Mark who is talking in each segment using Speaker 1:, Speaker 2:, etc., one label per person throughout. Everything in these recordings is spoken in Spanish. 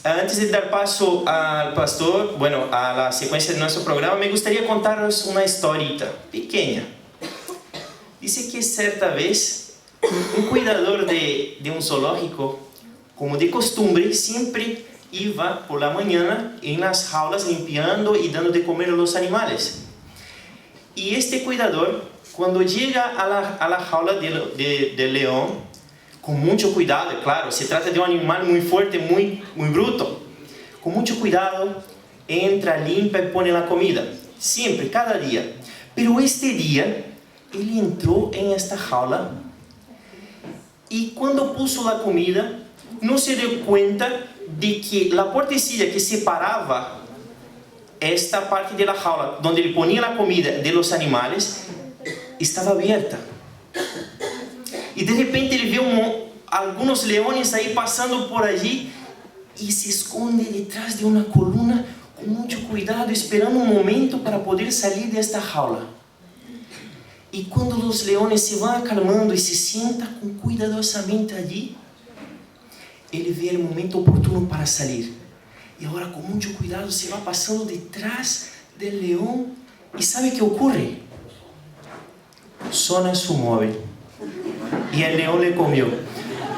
Speaker 1: Antes de dar paso al pastor, bueno, a la secuencia de nuestro programa, me gustaría contaros una historita pequeña. Dice que cierta vez un cuidador de un zoológico, como de costumbre, siempre iba por la mañana en las jaulas limpiando y dando de comer a los animales. Y este cuidador, cuando llega a la jaula del león, con mucho cuidado, claro, se trata de un animal muy fuerte, muy bruto. Con mucho cuidado, entra, limpia y pone la comida. Siempre, cada día. Pero este día, él entró en esta jaula y cuando puso la comida, no se dio cuenta de que la puertecilla que separaba esta parte de la jaula, donde le ponía la comida de los animales, estaba abierta. Y de repente él vio algunos leones ahí pasando por allí y se esconde detrás de una columna con mucho cuidado, esperando un momento para poder salir de esta jaula. Y cuando los leones se van acalmando y se sientan cuidadosamente allí, él ve el momento oportuno para salir. Y ahora con mucho cuidado se va pasando detrás del león. ¿Y sabe qué ocurre? Suena su móvil. Y el león le comió.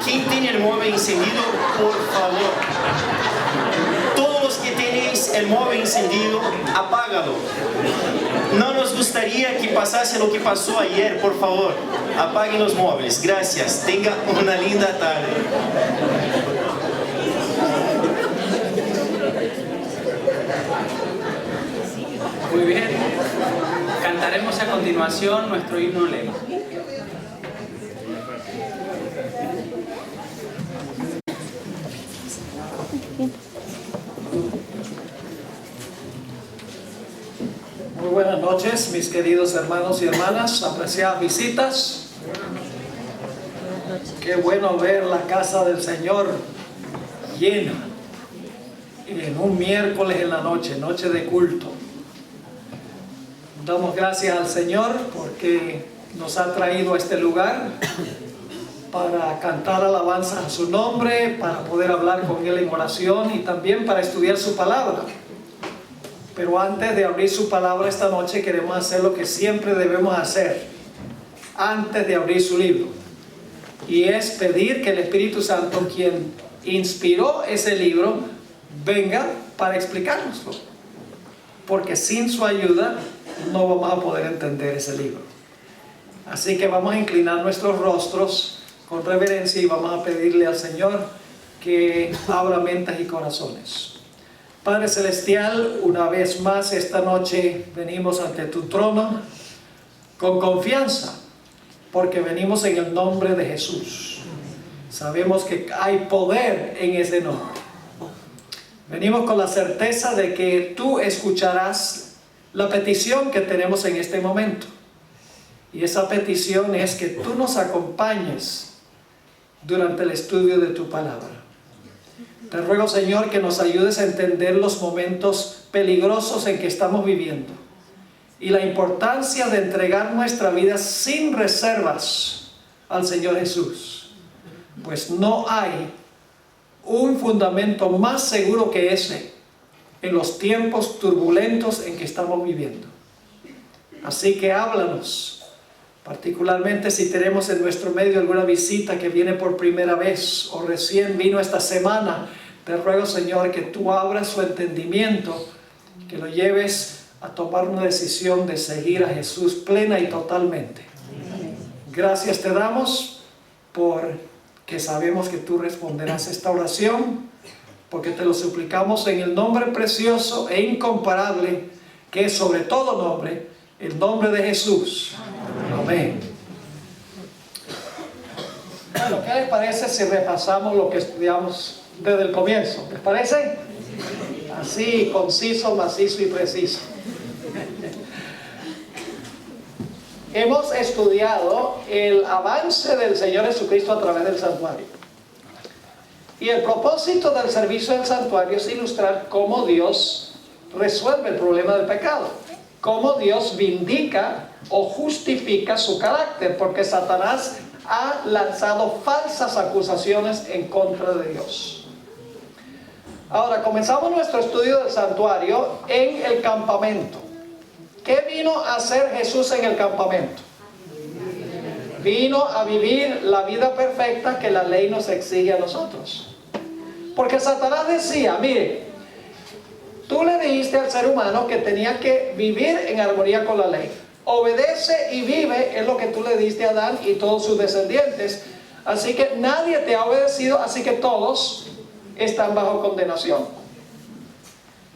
Speaker 1: ¿Quién tiene el móvil encendido? Por favor. Todos los que tenéis el móvil encendido, apágalo. No nos gustaría que pasase lo que pasó ayer, por favor. Apaguen los móviles. Gracias. Tenga una linda tarde.
Speaker 2: Muy bien. Cantaremos a continuación nuestro himno lema.
Speaker 3: Muy buenas noches, mis queridos hermanos y hermanas, apreciadas visitas. Qué bueno ver la casa del Señor llena en un miércoles en la noche, noche de culto. Damos gracias al Señor porque nos ha traído a este lugar para cantar alabanzas a su nombre, para poder hablar con Él en oración y también para estudiar su palabra. Pero antes de abrir su palabra esta noche queremos hacer lo que siempre debemos hacer antes de abrir su libro, y es pedir que el Espíritu Santo, quien inspiró ese libro, venga para explicárnoslo, porque sin su ayuda no vamos a poder entender ese libro. Así que vamos a inclinar nuestros rostros con reverencia y vamos a pedirle al Señor que abra mentes y corazones. Padre Celestial, una vez más esta noche venimos ante tu trono con confianza, porque venimos en el nombre de Jesús. Sabemos que hay poder en ese nombre. Venimos con la certeza de que tú escucharás la petición que tenemos en este momento. Y esa petición es que tú nos acompañes durante el estudio de tu palabra. Te ruego, Señor, que nos ayudes a entender los momentos peligrosos en que estamos viviendo y la importancia de entregar nuestra vida sin reservas al Señor Jesús, pues no hay un fundamento más seguro que ese en los tiempos turbulentos en que estamos viviendo. Así que háblanos, particularmente si tenemos en nuestro medio alguna visita que viene por primera vez o recién vino esta semana. Te ruego, Señor, que tú abras su entendimiento, que lo lleves a tomar una decisión de seguir a Jesús plena y totalmente. Gracias te damos porque sabemos que tú responderás esta oración, porque te lo suplicamos en el nombre precioso e incomparable, que es sobre todo nombre, el nombre de Jesús. Amén. Bueno, ¿qué les parece si repasamos lo que estudiamos desde el comienzo? ¿Les parece? Así, conciso, macizo y preciso. Hemos estudiado el avance del Señor Jesucristo a través del santuario. Y el propósito del servicio del santuario es ilustrar cómo Dios resuelve el problema del pecado, cómo Dios vindica o justifica su carácter, porque Satanás ha lanzado falsas acusaciones en contra de Dios. Ahora, comenzamos nuestro estudio del santuario en el campamento. ¿Qué vino a hacer Jesús en el campamento? Vino a vivir la vida perfecta que la ley nos exige a nosotros. Porque Satanás decía, mire, tú le dijiste al ser humano que tenía que vivir en armonía con la ley. Obedece y vive es lo que tú le diste a Adán y todos sus descendientes. Así que nadie te ha obedecido, así que todos están bajo condenación.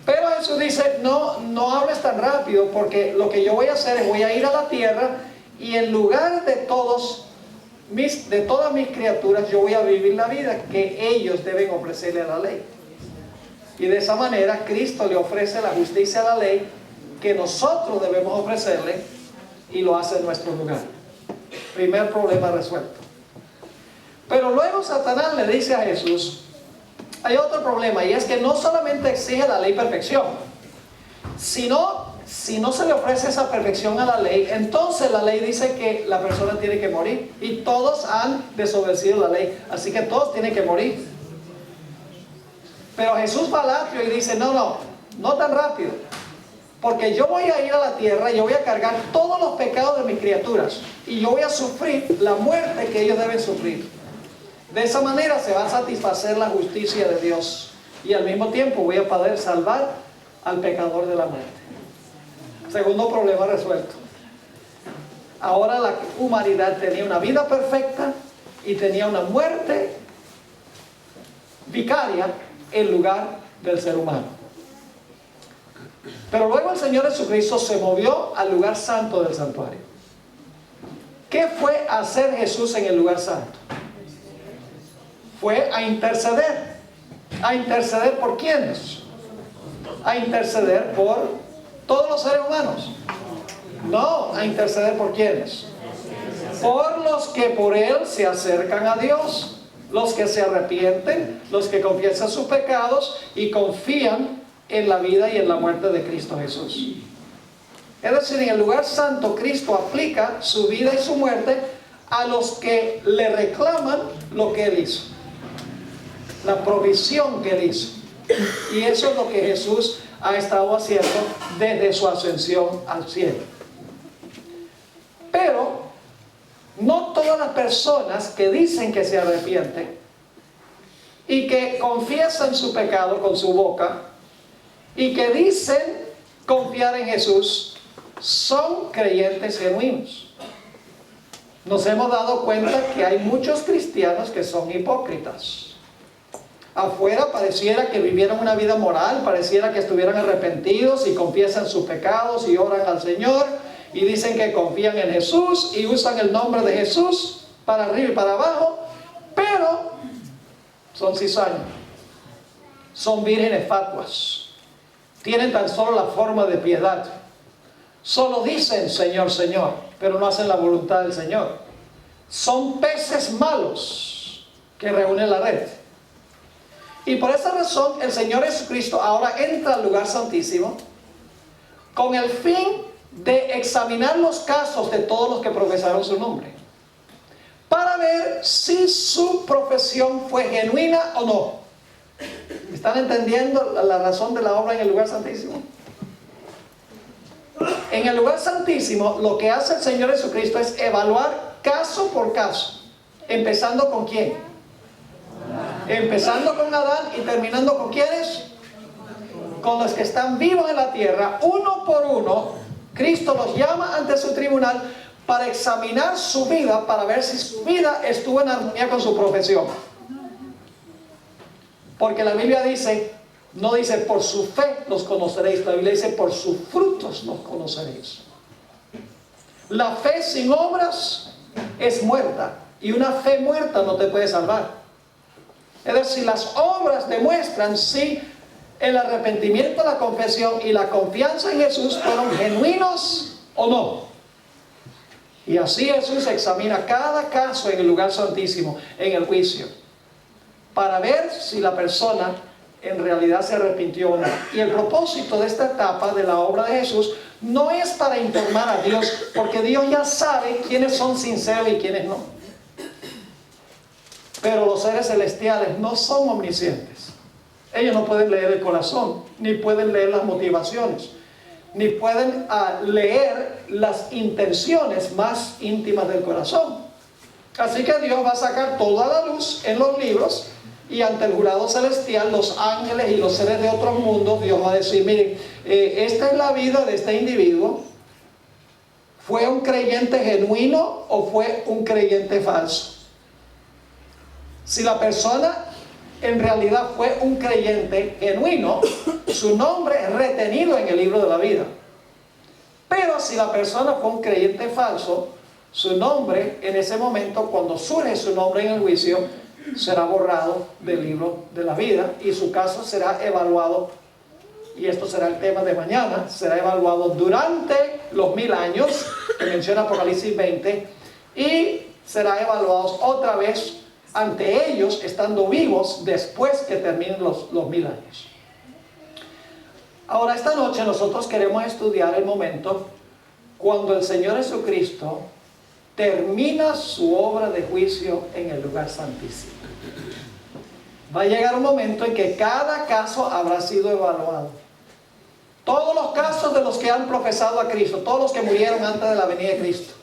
Speaker 3: Pero Jesús dice, no hables tan rápido, porque lo que yo voy a hacer es voy a ir a la tierra y en lugar de todas mis criaturas, yo voy a vivir la vida que ellos deben ofrecerle a la ley. Y de esa manera Cristo le ofrece la justicia a la ley que nosotros debemos ofrecerle y lo hace en nuestro lugar. Primer problema resuelto. Pero luego Satanás le dice a Jesús, hay otro problema, y es que no solamente exige la ley perfección, sino si no se le ofrece esa perfección a la ley, entonces la ley dice que la persona tiene que morir, y todos han desobedecido la ley, así que todos tienen que morir. Pero Jesús va al atrio y dice, no tan rápido, porque yo voy a ir a la tierra y yo voy a cargar todos los pecados de mis criaturas, y yo voy a sufrir la muerte que ellos deben sufrir. De esa manera se va a satisfacer la justicia de Dios, y al mismo tiempo voy a poder salvar al pecador de la muerte. Segundo problema resuelto. Ahora la humanidad tenía una vida perfecta y tenía una muerte vicaria en lugar del ser humano. Pero luego el Señor Jesucristo se movió al lugar santo del santuario. ¿Qué fue a hacer Jesús en el lugar santo? Fue a interceder. ¿A interceder por quiénes? A interceder por todos los seres humanos. No, a interceder por quiénes. Por los que por Él se acercan a Dios, los que se arrepienten, los que confiesan sus pecados y confían en la vida y en la muerte de Cristo Jesús. Es decir, en el lugar santo Cristo aplica su vida y su muerte a los que le reclaman lo que Él hizo, la provisión que Él hizo. Y eso es lo que Jesús ha estado haciendo desde su ascensión al cielo. Pero no todas las personas que dicen que se arrepienten y que confiesan su pecado con su boca y que dicen confiar en Jesús son creyentes genuinos. Nos hemos dado cuenta que hay muchos cristianos que son hipócritas. Afuera pareciera que vivieran una vida moral, pareciera que estuvieran arrepentidos y confiesan sus pecados y oran al Señor y dicen que confían en Jesús y usan el nombre de Jesús para arriba y para abajo, pero son cizaños, son vírgenes fatuas, tienen tan solo la forma de piedad, solo dicen Señor, Señor, pero no hacen la voluntad del Señor. Son peces malos que reúnen la red. Y por esa razón el Señor Jesucristo ahora entra al lugar santísimo con el fin de examinar los casos de todos los que profesaron su nombre, para ver si su profesión fue genuina o no. ¿Están entendiendo la razón de la obra en el lugar santísimo? En el lugar santísimo lo que hace el Señor Jesucristo es evaluar caso por caso. ¿Empezando con quién? Empezando con Adán y terminando con ¿quiénes? Con los que están vivos en la tierra. Uno por uno, Cristo los llama ante su tribunal para examinar su vida, para ver si su vida estuvo en armonía con su profesión. Porque la Biblia dice, no dice por su fe los conoceréis, la Biblia dice por sus frutos los conoceréis. La fe sin obras es muerta, y una fe muerta no te puede salvar. Es decir, las obras demuestran si el arrepentimiento, la confesión y la confianza en Jesús fueron genuinos o no. Y así Jesús examina cada caso en el lugar santísimo, en el juicio, para ver si la persona en realidad se arrepintió o no. Y el propósito de esta etapa de la obra de Jesús no es para informar a Dios, porque Dios ya sabe quiénes son sinceros y quiénes no. Pero los seres celestiales no son omniscientes. Ellos no pueden leer el corazón, ni pueden leer las motivaciones, ni pueden leer las intenciones más íntimas del corazón. Así que Dios va a sacar toda la luz en los libros, y ante el jurado celestial, los ángeles y los seres de otros mundos, Dios va a decir: miren, esta es la vida de este individuo. ¿Fue un creyente genuino o fue un creyente falso? Si la persona en realidad fue un creyente genuino, su nombre es retenido en el libro de la vida. Pero si la persona fue un creyente falso, su nombre en ese momento, cuando surge su nombre en el juicio, será borrado del libro de la vida, y su caso será evaluado, y esto será el tema de mañana, será evaluado durante los 1000 años que menciona Apocalipsis 20, y será evaluado otra vez ante ellos estando vivos después que terminen los 1000 años. Ahora, esta noche nosotros queremos estudiar el momento cuando el Señor Jesucristo termina su obra de juicio en el lugar santísimo. Va a llegar un momento en que cada caso habrá sido evaluado. Todos los casos de los que han profesado a Cristo, todos los que murieron antes de la venida de Cristo,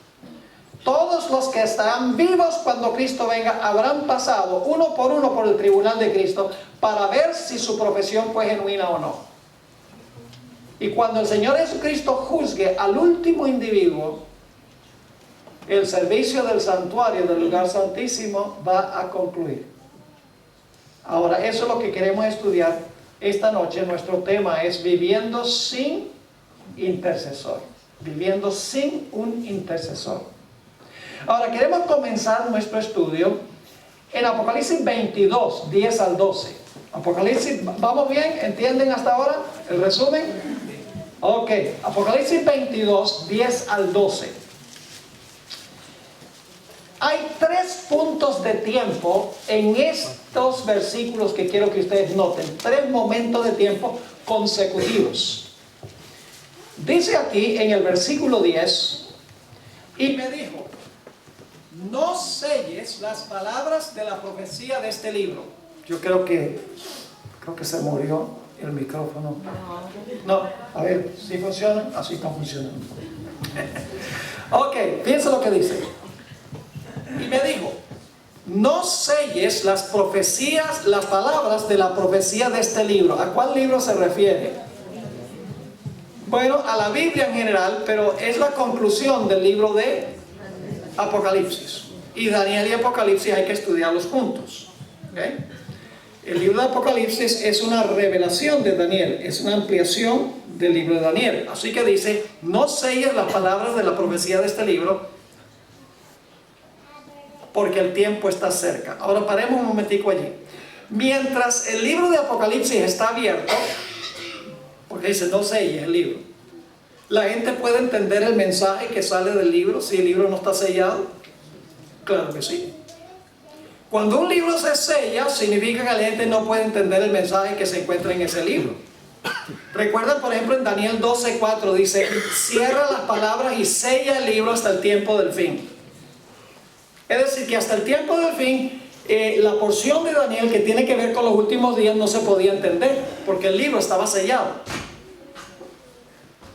Speaker 3: todos los que estarán vivos cuando Cristo venga, habrán pasado uno por el tribunal de Cristo para ver si su profesión fue genuina o no. Y cuando el Señor Jesucristo juzgue al último individuo, el servicio del santuario del lugar santísimo va a concluir. Ahora, eso es lo que queremos estudiar esta noche. Nuestro tema es viviendo sin intercesor. Viviendo sin un intercesor. Ahora, queremos comenzar nuestro estudio en Apocalipsis 22, 10 al 12. Apocalipsis, ¿vamos bien? ¿Entienden hasta ahora el resumen? Ok, Apocalipsis 22, 10 al 12. Hay 3 puntos de tiempo en estos versículos que quiero que ustedes noten. 3 momentos de tiempo consecutivos. Dice aquí en el versículo 10: y me dijo, no selles las palabras de la profecía de este libro. Yo creo que se murió el micrófono. No, a ver, ¿sí funciona? Así está funcionando. Ok, piensa lo que dice. Y me dijo, no selles las profecías, las palabras de la profecía de este libro. ¿A cuál libro se refiere? Bueno, a la Biblia en general, pero es la conclusión del libro de Apocalipsis. Y Daniel y Apocalipsis hay que estudiarlos juntos. ¿Okay? El libro de Apocalipsis es una revelación de Daniel, es una ampliación del libro de Daniel. Así que dice, no selles las palabras de la profecía de este libro, porque el tiempo está cerca. Ahora paremos un momentico allí. Mientras el libro de Apocalipsis está abierto, porque dice, no selles el libro, ¿la gente puede entender el mensaje que sale del libro si el libro no está sellado? Claro que sí. Cuando un libro se sella, significa que la gente no puede entender el mensaje que se encuentra en ese libro. Recuerdan, por ejemplo, en Daniel 12:4 dice, cierra las palabras y sella el libro hasta el tiempo del fin. Es decir, que hasta el tiempo del fin, la porción de Daniel que tiene que ver con los últimos días no se podía entender, porque el libro estaba sellado.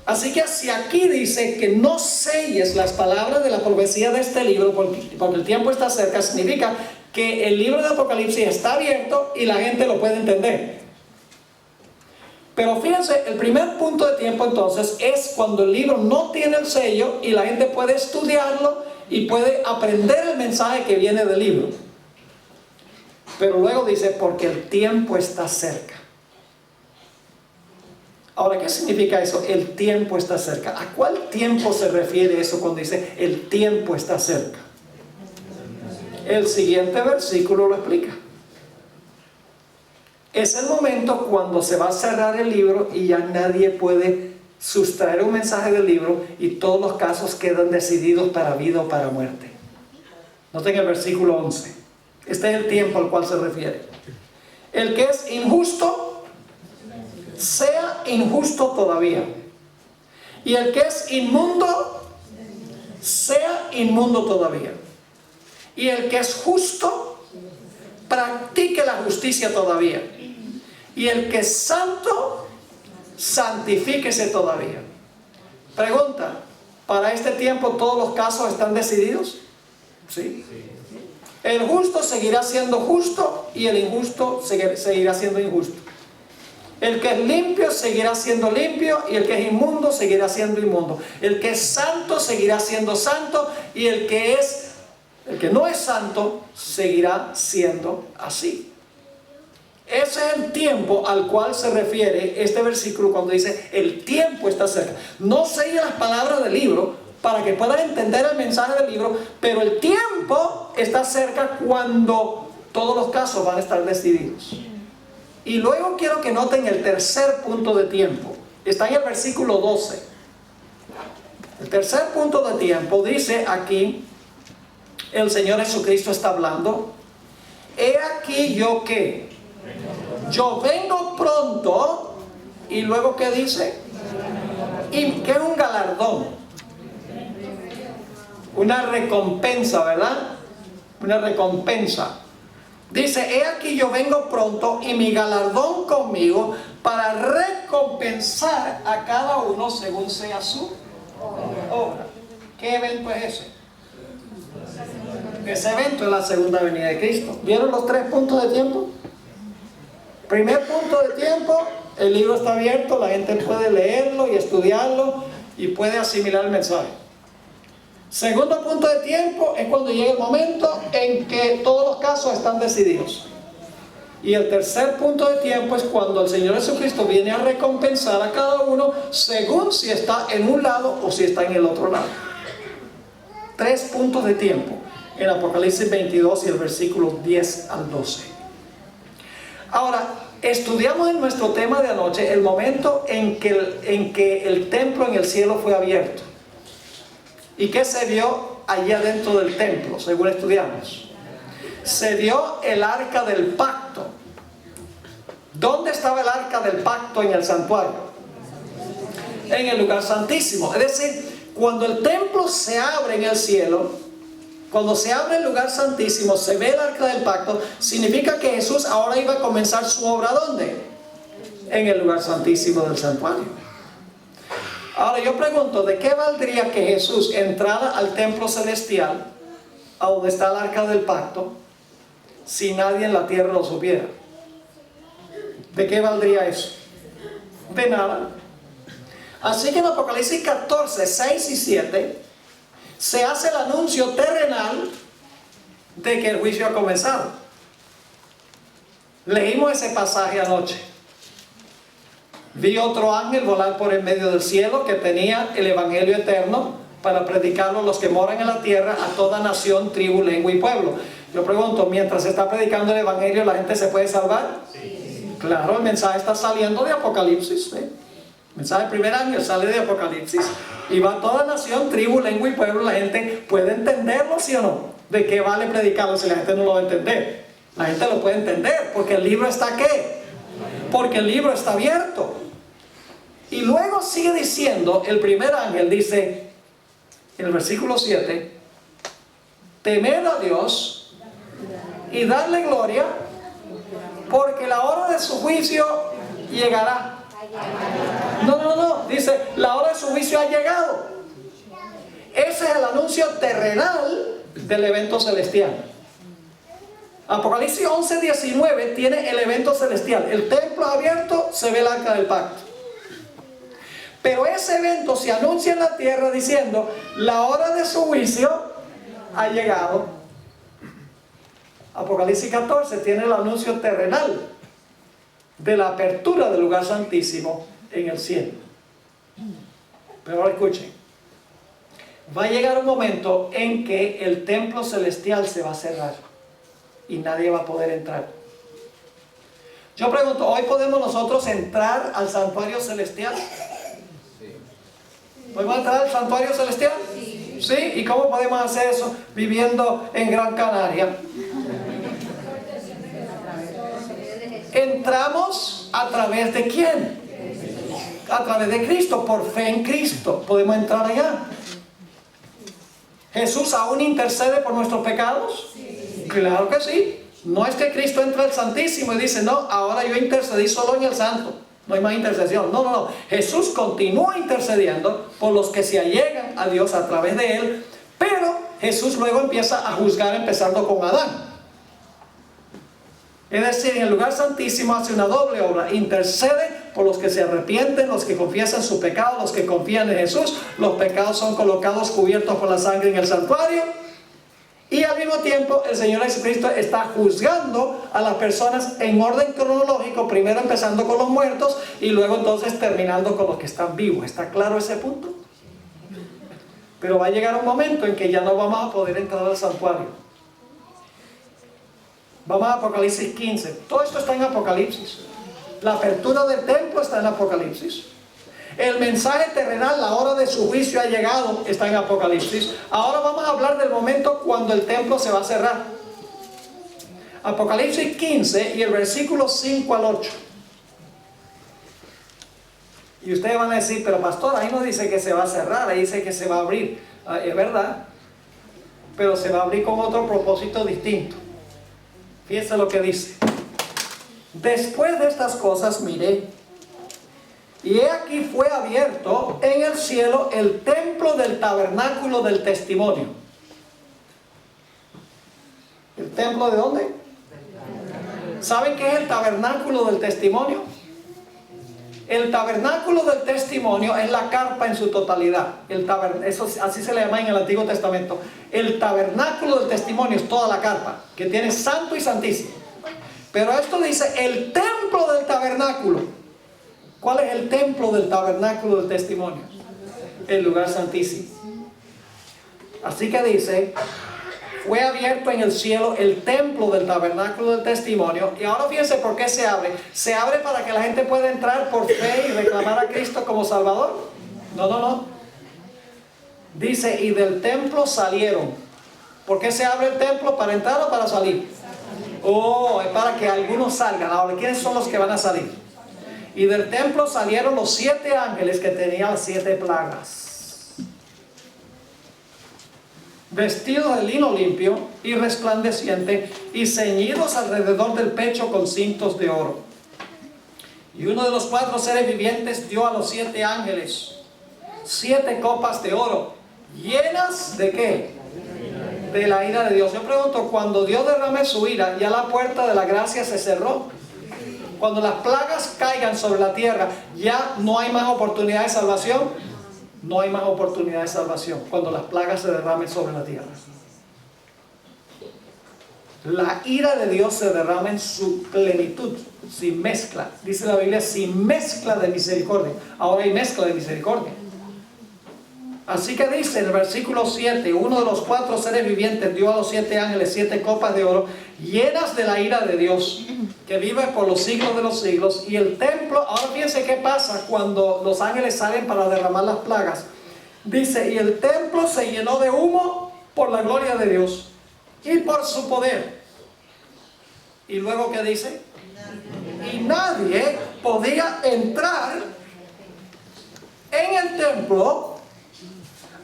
Speaker 3: Así que si aquí dice que no selles las palabras de la profecía de este libro, porque el tiempo está cerca, significa que el libro de Apocalipsis está abierto y la gente lo puede entender. Pero fíjense, el primer punto de tiempo entonces es cuando el libro no tiene el sello y la gente puede estudiarlo y puede aprender el mensaje que viene del libro. Pero luego dice, porque el tiempo está cerca. Ahora, ¿qué significa eso? El tiempo está cerca. ¿A cuál tiempo se refiere eso cuando dice el tiempo está cerca? El siguiente versículo lo explica. Es el momento cuando se va a cerrar el libro y ya nadie puede sustraer un mensaje del libro y todos los casos quedan decididos para vida o para muerte. Noten el versículo 11. Este es el tiempo al cual se refiere. El que es injusto, sea injusto todavía. Y el que es inmundo, sea inmundo todavía. Y el que es justo, practique la justicia todavía. Y el que es santo, santifíquese todavía. Pregunta, ¿para este tiempo todos los casos están decididos? Sí. El justo seguirá siendo justo y el injusto seguirá siendo injusto. El que es limpio seguirá siendo limpio y el que es inmundo seguirá siendo inmundo. El que es santo seguirá siendo santo y el que no es santo seguirá siendo así. Ese es el tiempo al cual se refiere este versículo cuando dice el tiempo está cerca. No sigue las palabras del libro para que puedan entender el mensaje del libro, pero el tiempo está cerca cuando todos los casos van a estar decididos. Y luego quiero que noten el tercer punto de tiempo. Está en el versículo 12. El tercer punto de tiempo dice aquí, el Señor Jesucristo está hablando: he aquí yo que yo vengo pronto. Y luego ¿qué dice? Y que es un galardón, una recompensa, ¿verdad? Una recompensa. Dice, he aquí yo vengo pronto y mi galardón conmigo para recompensar a cada uno según sea su obra. ¿Qué evento es ese? Ese evento es la segunda venida de Cristo. ¿Vieron los 3 puntos de tiempo? Primer punto de tiempo, el libro está abierto, la gente puede leerlo y estudiarlo y puede asimilar el mensaje. Segundo punto de tiempo es cuando llega el momento en que todos los casos están decididos. Y el tercer punto de tiempo es cuando el Señor Jesucristo viene a recompensar a cada uno según si está en un lado o si está en el otro lado. 3 puntos de tiempo en Apocalipsis 22 y el versículo 10 al 12. Ahora, estudiamos en nuestro tema de anoche el momento en que el templo en el cielo fue abierto. ¿Y qué se vio allá dentro del templo, según estudiamos? Se vio el arca del pacto. ¿Dónde estaba el arca del pacto en el santuario? En el lugar santísimo. Es decir, cuando el templo se abre en el cielo, cuando se abre el lugar santísimo, se ve el arca del pacto, significa que Jesús ahora iba a comenzar su obra, ¿dónde? En el lugar santísimo del santuario. Ahora yo pregunto, ¿de qué valdría que Jesús entrara al templo celestial, a donde está el arca del pacto, si nadie en la tierra lo supiera? ¿De qué valdría eso? De nada. Así que en Apocalipsis 14, 6 y 7, se hace el anuncio terrenal de que el juicio ha comenzado. Leímos ese pasaje anoche. Vi otro ángel volar por el medio del cielo que tenía el evangelio eterno para predicarlo a los que moran en la tierra, a toda nación, tribu, lengua y pueblo. Yo pregunto, mientras se está predicando el evangelio, ¿la gente se puede salvar? Sí. Claro, el mensaje está saliendo de Apocalipsis, ¿eh? El mensaje del primer ángel sale de Apocalipsis y va a toda nación, tribu, lengua y pueblo. La gente puede entenderlo, ¿sí o no? ¿De qué vale predicarlo si la gente no lo va a entender? La gente lo puede entender porque el libro está ¿qué? Porque el libro está abierto. Y luego sigue diciendo, el primer ángel dice, en el versículo 7, temed a Dios y darle gloria, porque la hora de su juicio llegará. No, dice, la hora de su juicio ha llegado. Ese es el anuncio terrenal del evento celestial. Apocalipsis 11, 19 tiene el evento celestial. El templo abierto, se ve el arca del pacto. Pero ese evento se anuncia en la tierra diciendo, la hora de su juicio ha llegado. Apocalipsis 14 tiene el anuncio terrenal de la apertura del lugar santísimo en el cielo. Pero ahora escuchen, va a llegar un momento en que el templo celestial se va a cerrar y nadie va a poder entrar. Yo pregunto, ¿hoy podemos nosotros entrar al santuario celestial? ¿Podemos entrar al santuario celestial? ¿Sí? ¿Y cómo podemos hacer eso viviendo en Gran Canaria? Entramos a través de ¿quién? A través de Cristo, por fe en Cristo podemos entrar allá. ¿Jesús aún intercede por nuestros pecados? Claro que sí. No es que Cristo entra al Santísimo y dice, no, ahora yo intercedí solo en el Santo. No hay más intercesión. No, no, no. Jesús continúa intercediendo por los que se allegan a Dios a través de Él. Pero Jesús luego empieza a juzgar empezando con Adán. Es decir, en el lugar santísimo hace una doble obra. Intercede por los que se arrepienten, los que confiesan su pecado, los que confían en Jesús. Los pecados son colocados cubiertos por la sangre en el santuario. Y al mismo tiempo el Señor Jesucristo está juzgando a las personas en orden cronológico, primero empezando con los muertos y luego entonces terminando con los que están vivos. ¿Está claro ese punto? Pero va a llegar un momento en que ya no vamos a poder entrar al santuario. Vamos a Apocalipsis 15. Todo esto está en Apocalipsis. La apertura del templo está en Apocalipsis. El mensaje terrenal, la hora de su juicio ha llegado, está en Apocalipsis. Ahora vamos a hablar del momento cuando el templo se va a cerrar. Apocalipsis 15 y el versículo 5 al 8. Y ustedes van a decir, pero pastor, ahí no dice que se va a cerrar, ahí dice que se va a abrir. Es verdad, pero se va a abrir con otro propósito distinto. Fíjense lo que dice. Después de estas cosas miré, y he aquí fue abierto en el cielo el templo del tabernáculo del testimonio. ¿El templo de dónde? ¿Saben qué es el tabernáculo del testimonio? El tabernáculo del testimonio es la carpa en su totalidad. Eso, así se le llama en el Antiguo Testamento. El tabernáculo del testimonio es toda la carpa, que tiene santo y santísimo. Pero esto dice el templo del tabernáculo. ¿Cuál es el templo del tabernáculo del testimonio? El lugar santísimo. Así que dice, fue abierto en el cielo el templo del tabernáculo del testimonio. Y ahora fíjense por qué se abre. ¿Se abre para que la gente pueda entrar por fe y reclamar a Cristo como Salvador? No, no, no. Dice, y del templo salieron. ¿Por qué se abre el templo? ¿Para entrar o para salir? Oh, es para que algunos salgan. Ahora, ¿quiénes son los que van a salir? Y del templo salieron los 7 ángeles que tenían las 7 plagas, vestidos de lino limpio y resplandeciente, y ceñidos alrededor del pecho con cintos de oro. Y uno de los 4 seres vivientes dio a los 7 ángeles 7 copas de oro, llenas ¿de qué? De la ira de Dios. Yo pregunto, cuando Dios derrame su ira, ¿ya la puerta de la gracia se cerró? Cuando las plagas caigan sobre la tierra, ¿ya no hay más oportunidad de salvación? No hay más oportunidad de salvación cuando las plagas se derramen sobre la tierra. La ira de Dios se derrama en su plenitud, sin mezcla. Dice la Biblia, sin mezcla de misericordia. Ahora hay mezcla de misericordia. Así que dice en el versículo 7, uno de los 4 seres vivientes dio a los 7 ángeles 7 copas de oro, llenas de la ira de Dios, que vive por los siglos de los siglos. Y el templo, ahora fíjense qué pasa cuando los ángeles salen para derramar las plagas. Dice, y el templo se llenó de humo por la gloria de Dios y por su poder. Y luego, ¿qué dice? Y nadie podía entrar en el templo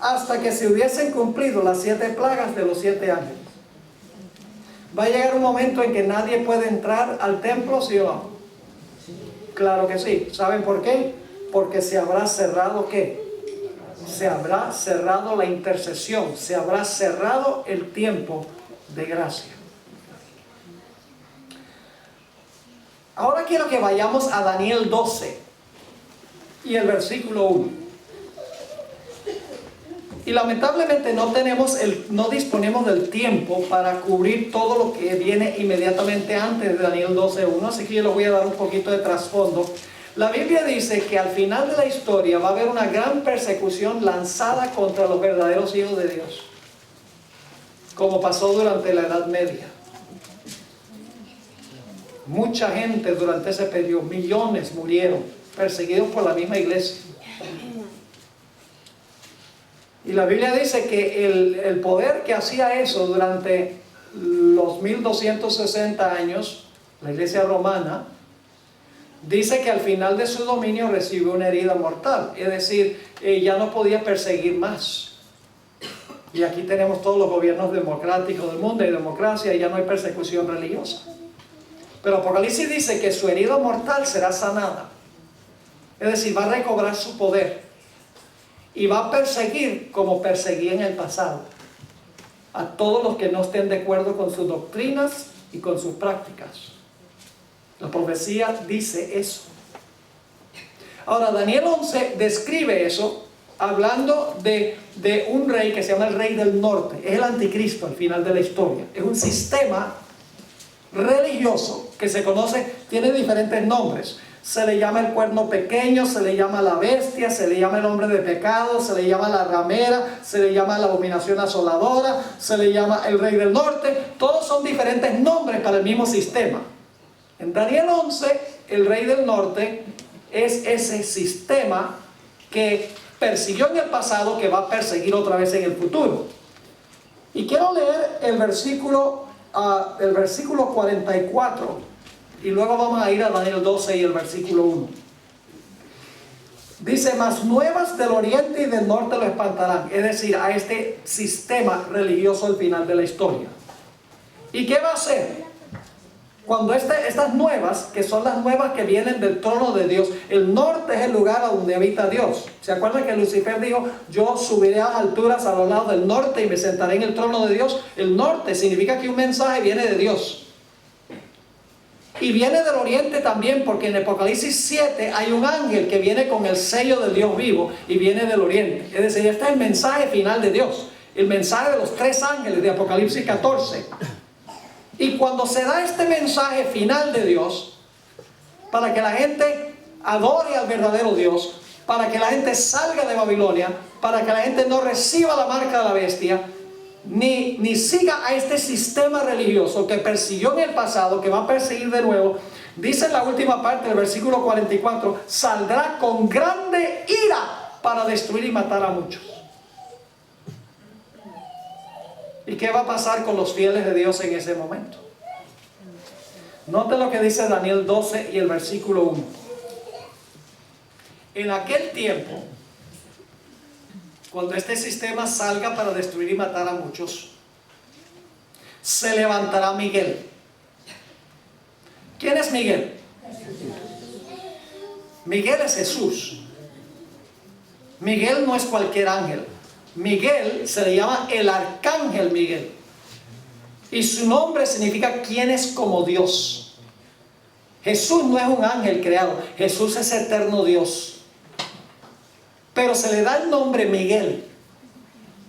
Speaker 3: hasta que se hubiesen cumplido las 7 plagas de los 7 ángeles. Va a llegar un momento en que nadie puede entrar al templo, ¿sí o no? Claro que sí. ¿Saben por qué? Porque se habrá cerrado ¿qué? Se habrá cerrado la intercesión, se habrá cerrado el tiempo de gracia. Ahora quiero que vayamos a Daniel 12 y el versículo 1. Y lamentablemente no disponemos del tiempo para cubrir todo lo que viene inmediatamente antes de Daniel 12:1, así que yo les voy a dar un poquito de trasfondo. La Biblia dice que al final de la historia va a haber una gran persecución lanzada contra los verdaderos hijos de Dios, como pasó durante la Edad Media. Mucha gente durante ese periodo, millones murieron, perseguidos por la misma iglesia. Y la Biblia dice que el poder que hacía eso durante los 1260 años, la iglesia romana, dice que al final de su dominio recibió una herida mortal. Es decir, ya no podía perseguir más. Y aquí tenemos todos los gobiernos democráticos del mundo y democracia, y ya no hay persecución religiosa. Pero Apocalipsis dice que su herida mortal será sanada. Es decir, va a recobrar su poder. Y va a perseguir como perseguía en el pasado a todos los que no estén de acuerdo con sus doctrinas y con sus prácticas. La profecía dice eso. Ahora, Daniel 11 describe eso hablando de un rey que se llama el rey del norte. Es el anticristo al final de la historia. Es un sistema religioso que se conoce, tiene diferentes nombres. Se le llama el cuerno pequeño, se le llama la bestia, se le llama el hombre de pecado, se le llama la ramera, se le llama la abominación asoladora, se le llama el rey del norte. Todos son diferentes nombres para el mismo sistema. En Daniel 11, el rey del norte es ese sistema que persiguió en el pasado, que va a perseguir otra vez en el futuro. Y quiero leer el versículo 44. Y luego vamos a ir a Daniel 12 y el versículo 1. Dice, mas nuevas del oriente y del norte lo espantarán. Es decir, a este sistema religioso al final de la historia. ¿Y qué va a hacer? Cuando estas nuevas, que son las nuevas que vienen del trono de Dios, el norte es el lugar a donde habita Dios. ¿Se acuerdan que Lucifer dijo, yo subiré a las alturas a los lados del norte y me sentaré en el trono de Dios? El norte significa que un mensaje viene de Dios. Y viene del oriente también, porque en Apocalipsis 7 hay un ángel que viene con el sello del Dios vivo y viene del oriente. Es decir, este es el mensaje final de Dios, el mensaje de los 3 ángeles de Apocalipsis 14. Y cuando se da este mensaje final de Dios, para que la gente adore al verdadero Dios, para que la gente salga de Babilonia, para que la gente no reciba la marca de la bestia, ni siga a este sistema religioso que persiguió en el pasado, que va a perseguir de nuevo, dice en la última parte del versículo 44, saldrá con grande ira para destruir y matar a muchos. ¿Y qué va a pasar con los fieles de Dios en ese momento? Note lo que dice Daniel 12 y el versículo 1. En aquel tiempo, cuando este sistema salga para destruir y matar a muchos, se levantará Miguel. ¿Quién es Miguel? Miguel es Jesús. Miguel no es cualquier ángel. Miguel se le llama el arcángel Miguel. Y su nombre significa quien es como Dios. Jesús no es un ángel creado. Jesús es eterno Dios. Pero se le da el nombre Miguel,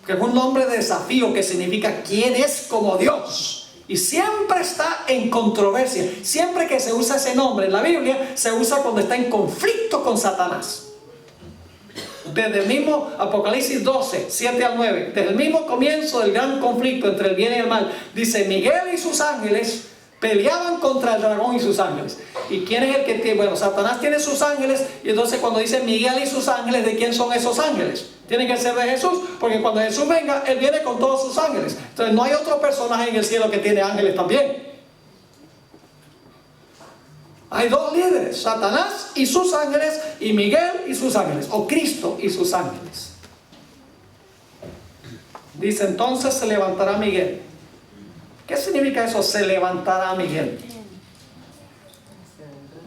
Speaker 3: que es un nombre de desafío, que significa quien es como Dios. Y siempre está en controversia. Siempre que se usa ese nombre en la Biblia, se usa cuando está en conflicto con Satanás. Desde el mismo Apocalipsis 12, 7 al 9, desde el mismo comienzo del gran conflicto entre el bien y el mal, dice, Miguel y sus ángeles peleaban contra el dragón y sus ángeles. ¿Y quién es el que tiene? Bueno, Satanás tiene sus ángeles, y entonces cuando dice Miguel y sus ángeles, ¿de quién son esos ángeles? Tienen que ser de Jesús, porque cuando Jesús venga, Él viene con todos sus ángeles. Entonces no hay otro personaje en el cielo que tiene ángeles también. Hay 2 líderes, Satanás y sus ángeles, y Miguel y sus ángeles, o Cristo y sus ángeles. Dice, entonces se levantará Miguel. ¿Qué significa eso? Se levantará Miguel.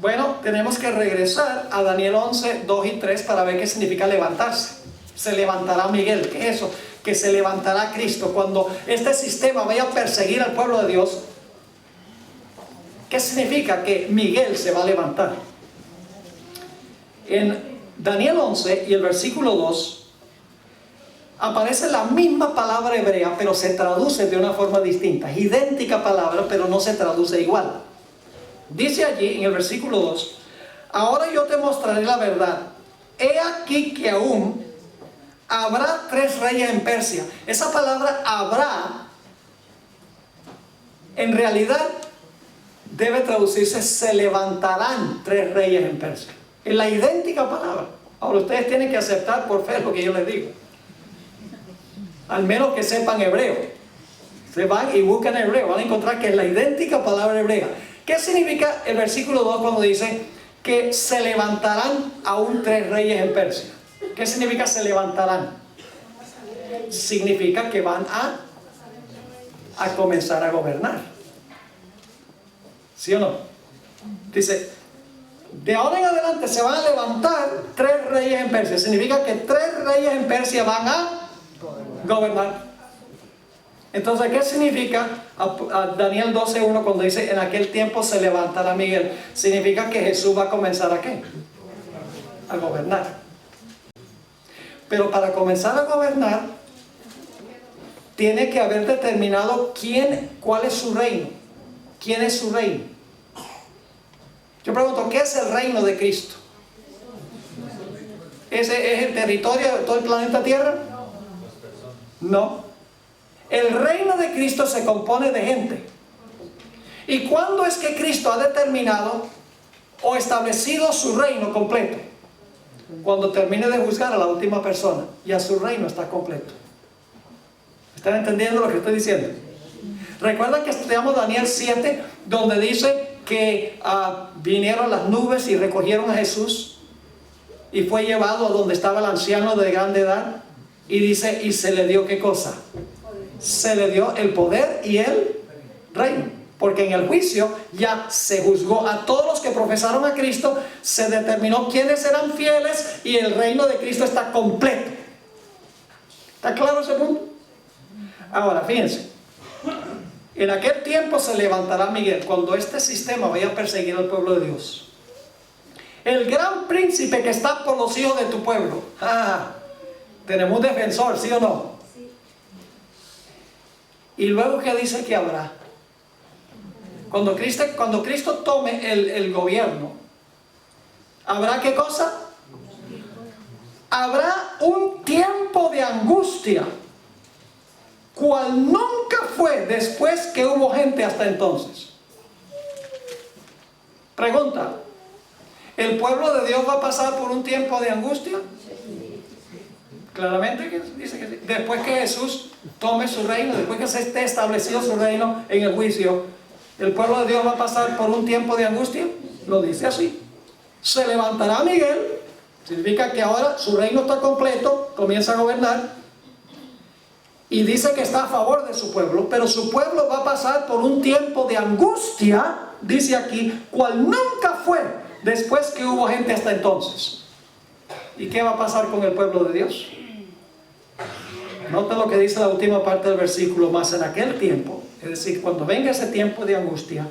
Speaker 3: Bueno, tenemos que regresar a Daniel 11, 2 y 3 para ver qué significa levantarse. Se levantará Miguel. ¿Qué es eso? Que se levantará Cristo. Cuando este sistema vaya a perseguir al pueblo de Dios, ¿qué significa? Que Miguel se va a levantar. En Daniel 11 y el versículo 2 aparece la misma palabra hebrea, pero se traduce de una forma distinta. Es idéntica palabra, pero no se traduce igual. Dice allí en el versículo 2, ahora yo te mostraré la verdad. He aquí que aún habrá 3 reyes en Persia. Esa palabra habrá, en realidad, debe traducirse se levantarán 3 reyes en Persia. Es la idéntica palabra. Ahora ustedes tienen que aceptar por fe lo que yo les digo. Al menos que sepan hebreo. Se van y buscan hebreo, van a encontrar que es la idéntica palabra hebrea. ¿Qué significa el versículo 2 cuando dice que se levantarán aún 3 reyes en Persia? ¿Qué significa se levantarán? significa que van a comenzar a gobernar. ¿Sí o no? Dice, de ahora en adelante se van a levantar 3 reyes en Persia. Significa que 3 reyes en Persia van a gobernar. Entonces, ¿qué significa a Daniel 12:1 cuando dice en aquel tiempo se levantará Miguel? Significa que Jesús va a comenzar ¿a qué? A gobernar. Pero para comenzar a gobernar tiene que haber determinado cuál es su reino. ¿Quién es su reino? Yo pregunto, ¿qué es el reino de Cristo? ¿Ese es el territorio de todo el planeta Tierra? No. El reino de Cristo se compone de gente. ¿Y cuándo es que Cristo ha determinado o establecido su reino completo? Cuando termine de juzgar a la última persona, ya su reino está completo. ¿Están entendiendo lo que estoy diciendo? Recuerdan que estudiamos Daniel 7, donde dice que vinieron las nubes y recogieron a Jesús y fue llevado a donde estaba el anciano de grande edad, y dice, y se le dio ¿qué cosa? Se le dio el poder y el reino, porque en el juicio ya se juzgó a todos los que profesaron a Cristo, se determinó quiénes eran fieles y el reino de Cristo está completo. ¿Está claro ese punto? Ahora, fíjense, en aquel tiempo se levantará Miguel, cuando este sistema vaya a perseguir al pueblo de Dios. El gran príncipe que está por los hijos de tu pueblo. Tenemos un defensor, ¿sí o no? Sí. Y luego, ¿qué dice que habrá? Cuando Cristo tome el gobierno, ¿habrá qué cosa? Habrá un tiempo de angustia, cual nunca fue después que hubo gente hasta entonces. Pregunta, ¿el pueblo de Dios va a pasar por un tiempo de angustia? Claramente que dice que sí. Después que Jesús tome su reino, después que se esté establecido su reino en el juicio, ¿el pueblo de Dios va a pasar por un tiempo de angustia? Lo dice así. Se levantará Miguel, significa que ahora su reino está completo, comienza a gobernar, y dice que está a favor de su pueblo, pero su pueblo va a pasar por un tiempo de angustia, dice aquí, cual nunca fue después que hubo gente hasta entonces. ¿Y qué va a pasar con el pueblo de Dios? Nota lo que dice la última parte del versículo, más en aquel tiempo, es decir, cuando venga ese tiempo de angustia,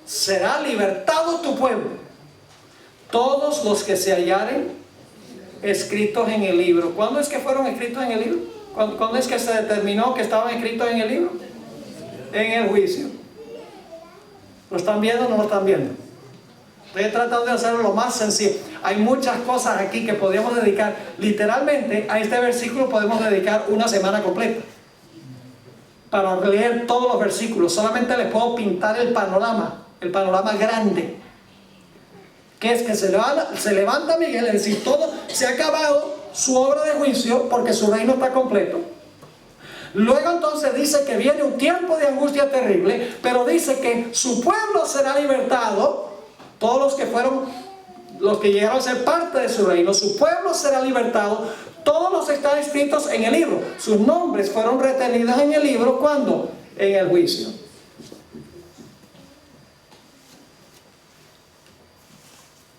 Speaker 3: será libertado tu pueblo, todos los que se hallaren escritos en el libro. ¿Cuándo es que fueron escritos en el libro? ¿Cuándo es que se determinó que estaban escritos en el libro? En el juicio. ¿Lo están viendo o no lo están viendo? Estoy tratando de hacerlo lo más sencillo. Hay muchas cosas aquí que podríamos dedicar, literalmente a este versículo podemos dedicar una semana completa para leer todos los versículos. Solamente les puedo pintar el panorama grande, que es que se levanta Miguel, es decir, todo se ha acabado su obra de juicio porque su reino está completo. Luego entonces dice que viene un tiempo de angustia terrible, pero dice que su pueblo será libertado. Todos los que llegaron a ser parte de su reino, su pueblo será libertado. Todos los que están escritos en el libro, sus nombres fueron retenidos en el libro. ¿Cuándo? En el juicio.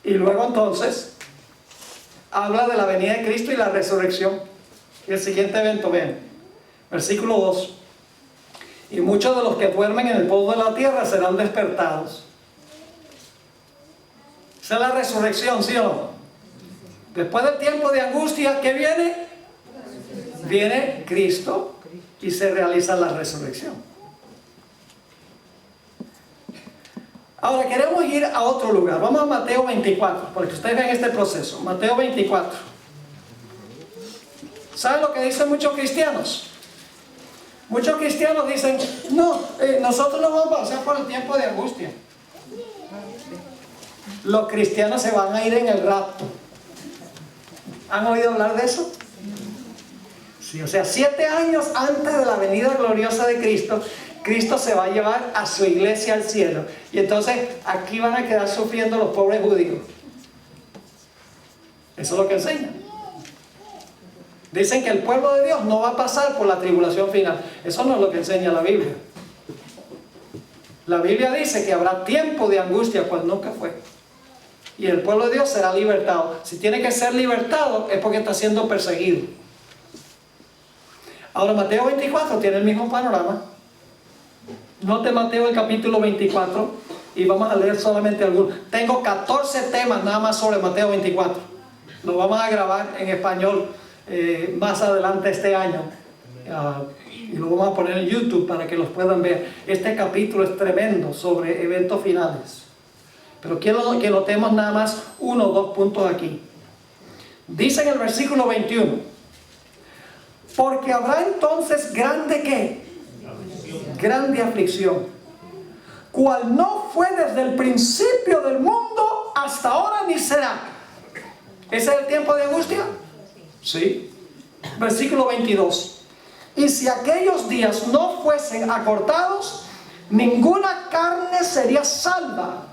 Speaker 3: Y luego entonces habla de la venida de Cristo y la resurrección. Y el siguiente evento, vean, versículo 2. Y muchos de los que duermen en el polvo de la tierra serán despertados. Esa es la resurrección, ¿sí o no? Después del tiempo de angustia, ¿qué viene? Viene Cristo y se realiza la resurrección. Ahora queremos ir a otro lugar. Vamos a Mateo 24, para que ustedes vean este proceso. Mateo 24. ¿Saben lo que dicen muchos cristianos? Muchos cristianos dicen, no, nosotros no vamos a pasar por el tiempo de angustia. Los cristianos se van a ir en el rapto. ¿Han oído hablar de eso? Sí, o sea, 7 años antes de la venida gloriosa de Cristo, Cristo se va a llevar a su iglesia al cielo. Y entonces aquí van a quedar sufriendo los pobres judíos. Eso es lo que enseñan. Dicen que el pueblo de Dios no va a pasar por la tribulación final. Eso no es lo que enseña la Biblia. La Biblia dice que habrá tiempo de angustia cual nunca fue. Y el pueblo de Dios será libertado. Si tiene que ser libertado es porque está siendo perseguido. Ahora Mateo 24 tiene el mismo panorama. Note Mateo el capítulo 24 y vamos a leer solamente algunos. Tengo 14 temas nada más sobre Mateo 24. Lo vamos a grabar en español más adelante este año. Y lo vamos a poner en YouTube para que los puedan ver. Este capítulo es tremendo sobre eventos finales. Pero quiero que notemos nada más 1 o 2 puntos aquí. Dice en el versículo 21: porque habrá entonces grande ¿qué? Grande aflicción, cual no fue desde el principio del mundo hasta ahora ni será. ¿Ese es el tiempo de angustia? Sí. Versículo 22. Y si aquellos días no fuesen acortados, ninguna carne sería salva.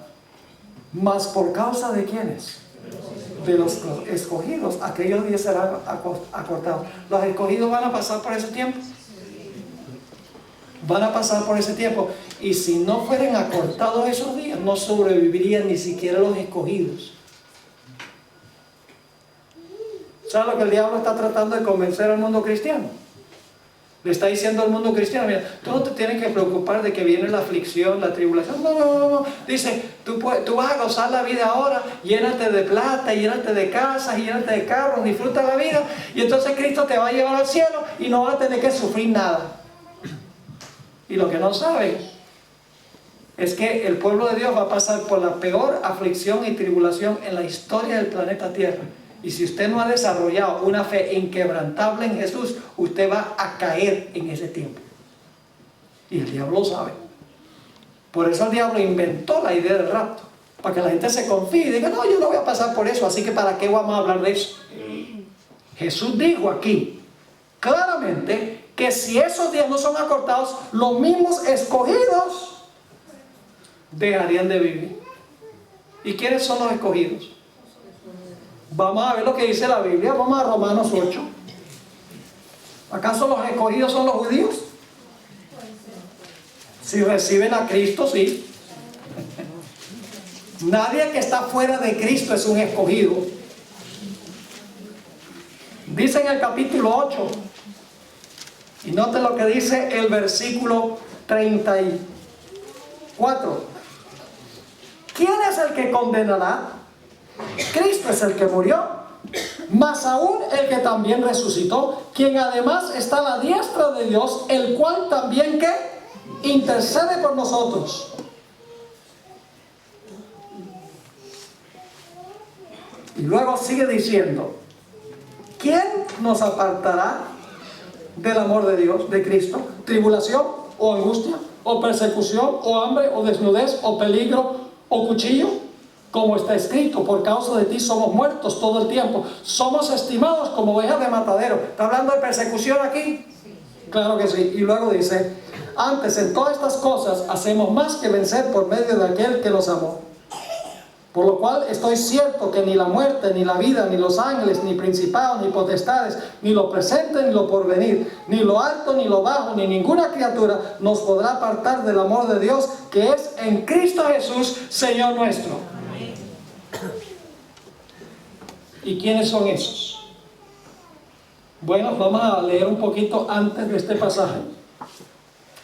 Speaker 3: Mas por causa de ¿quiénes? De los escogidos, aquellos días serán acortados. Los escogidos van a pasar por ese tiempo. Van a pasar por ese tiempo. Y si no fueran acortados esos días, no sobrevivirían ni siquiera los escogidos. ¿Sabes lo que el diablo está tratando de convencer al mundo cristiano? Le está diciendo al mundo cristiano: mira, tú no te tienes que preocupar de que viene la aflicción, la tribulación. No. Dice, tú vas a gozar la vida ahora, llénate de plata, llénate de casas, llénate de carros, disfruta la vida, y entonces Cristo te va a llevar al cielo y no vas a tener que sufrir nada. Y lo que no saben es que el pueblo de Dios va a pasar por la peor aflicción y tribulación en la historia del planeta Tierra. Y si usted no ha desarrollado una fe inquebrantable en Jesús, usted va a caer en ese tiempo. Y el diablo lo sabe. Por eso el diablo inventó la idea del rapto, para que la gente se confíe y diga: no, yo no voy a pasar por eso, así que ¿para qué vamos a hablar de eso? Jesús dijo aquí claramente que si esos días no son acortados, los mismos escogidos dejarían de vivir. ¿Y quiénes son los escogidos? Vamos a ver lo que dice la Biblia. Vamos a Romanos 8. ¿Acaso los escogidos son los judíos? Si reciben a Cristo, sí. Nadie que está fuera de Cristo es un escogido. Dice en el capítulo 8, y noten lo que dice el versículo 34. ¿Quién es el que condenará? Cristo es el que murió, más aún el que también resucitó, quien además está a la diestra de Dios, el cual también ¿qué? Intercede por nosotros. Y luego sigue diciendo: ¿quién nos apartará del amor de Dios, de Cristo? ¿Tribulación o angustia o persecución o hambre o desnudez o peligro o cuchillo? Como está escrito: por causa de ti somos muertos todo el tiempo, somos estimados como ovejas de matadero. ¿Está hablando de persecución aquí? Sí. Claro que sí. Y luego dice: antes en todas estas cosas hacemos más que vencer por medio de aquel que nos amó. Por lo cual estoy cierto que ni la muerte, ni la vida, ni los ángeles, ni principados, ni potestades, ni lo presente, ni lo porvenir, ni lo alto, ni lo bajo, ni ninguna criatura nos podrá apartar del amor de Dios que es en Cristo Jesús, Señor nuestro. ¿Y quiénes son esos? Bueno, vamos a leer un poquito antes de este pasaje.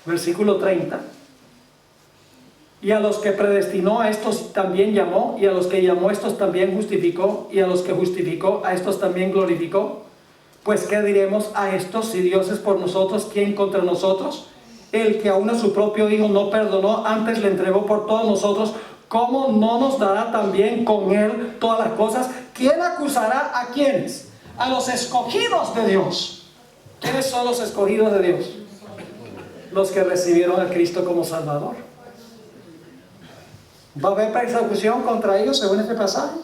Speaker 3: Versículo 30. Y a los que predestinó, a estos también llamó, y a los que llamó, a estos también justificó, y a los que justificó, a estos también glorificó. Pues ¿qué diremos a estos? Si Dios es por nosotros, ¿quién contra nosotros? El que aún a su propio Hijo no perdonó, antes le entregó por todos nosotros, ¿cómo no nos dará también con Él todas las cosas? ¿Quién acusará a quiénes? A los escogidos de Dios. ¿Quiénes son los escogidos de Dios? Los que recibieron a Cristo como Salvador. ¿Va a haber persecución contra ellos según este pasaje?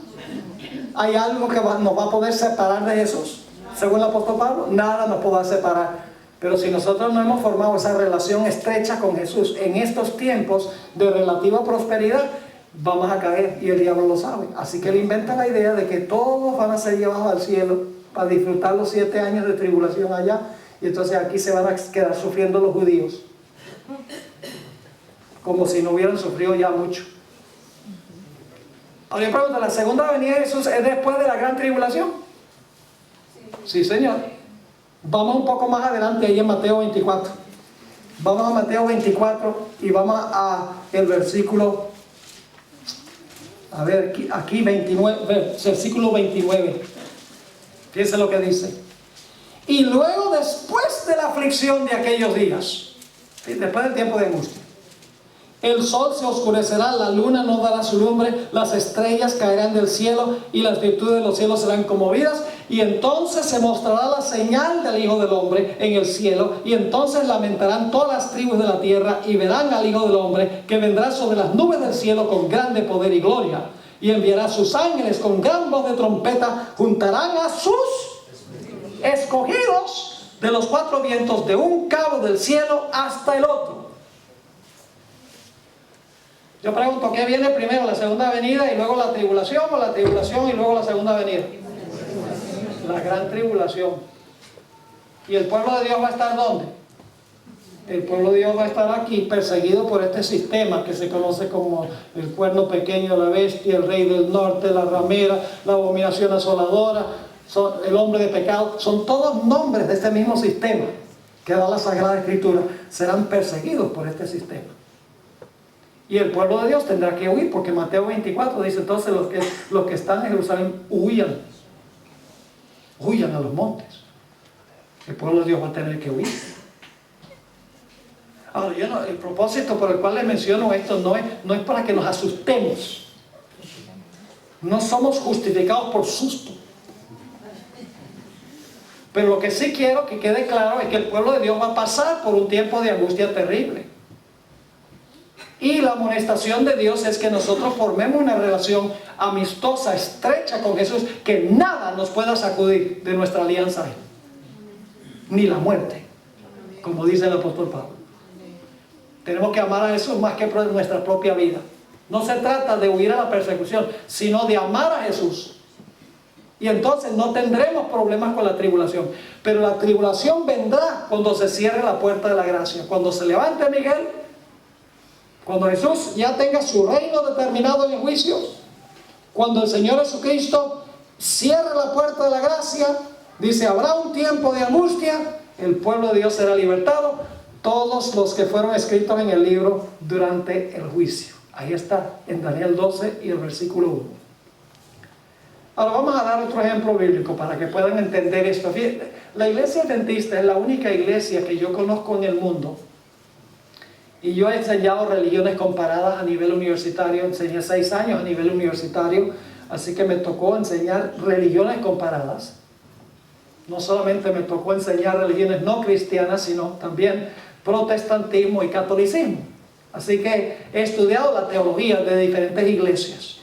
Speaker 3: ¿Hay algo que nos va a poder separar de Jesús? Según el apóstol Pablo, nada nos podrá separar. Pero si nosotros no hemos formado esa relación estrecha con Jesús en estos tiempos de relativa prosperidad, vamos a caer, y el diablo lo sabe. Así que él inventa la idea de que todos van a ser llevados al cielo para disfrutar los 7 años de tribulación allá, y entonces aquí se van a quedar sufriendo los judíos, como si no hubieran sufrido ya mucho. Ahora yo pregunto, ¿la segunda venida de Jesús es después de la gran tribulación? Sí, Señor. Vamos un poco más adelante ahí en Mateo 24. Vamos a Mateo 24 y vamos a el versículo, a ver, aquí 29, versículo 29. Fíjense lo que dice. Y luego, después de la aflicción de aquellos días, después del tiempo de angustia, el sol se oscurecerá, la luna no dará su lumbre, las estrellas caerán del cielo y las virtudes de los cielos serán conmovidas, y entonces se mostrará la señal del Hijo del Hombre en el cielo, y entonces lamentarán todas las tribus de la tierra y verán al Hijo del Hombre que vendrá sobre las nubes del cielo con grande poder y gloria, y enviará sus ángeles con gran voz de trompeta, juntarán a sus escogidos de los 4 vientos, de un cabo del cielo hasta el otro. Yo pregunto, ¿qué viene primero? ¿La segunda venida y luego la tribulación, o la tribulación y luego la segunda venida? La gran tribulación. ¿Y el pueblo de Dios va a estar dónde? El pueblo de Dios va a estar aquí, perseguido por este sistema que se conoce como el cuerno pequeño, la bestia, el rey del norte, la ramera, la abominación asoladora, el hombre de pecado. Son todos nombres de este mismo sistema que da la Sagrada Escritura. Serán perseguidos por este sistema. Y el pueblo de Dios tendrá que huir, porque Mateo 24 dice, entonces los que están en Jerusalén huyan a los montes. El pueblo de Dios va a tener que huir. Ahora, el propósito por el cual les menciono esto no es para que nos asustemos. No somos justificados por susto. Pero lo que sí quiero que quede claro es que el pueblo de Dios va a pasar por un tiempo de angustia terrible. Y la amonestación de Dios es que nosotros formemos una relación amistosa, estrecha con Jesús, que nada nos pueda sacudir de nuestra alianza, ni la muerte, como dice el apóstol Pablo. Tenemos que amar a Jesús más que por nuestra propia vida. No se trata de huir a la persecución, sino de amar a Jesús. Y entonces no tendremos problemas con la tribulación. Pero la tribulación vendrá cuando se cierre la puerta de la gracia. Cuando se levante Miguel, cuando Jesús ya tenga su reino determinado en el juicio, cuando el Señor Jesucristo cierre la puerta de la gracia, dice, habrá un tiempo de angustia, el pueblo de Dios será libertado, todos los que fueron escritos en el libro durante el juicio. Ahí está, en Daniel 12 y el versículo 1. Ahora vamos a dar otro ejemplo bíblico para que puedan entender esto. Fíjense, la iglesia adventista es la única iglesia que yo conozco en el mundo. Y yo he enseñado religiones comparadas a nivel universitario, enseñé 6 años a nivel universitario, así que me tocó enseñar religiones comparadas. No solamente me tocó enseñar religiones no cristianas, sino también protestantismo y catolicismo. Así que he estudiado la teología de diferentes iglesias.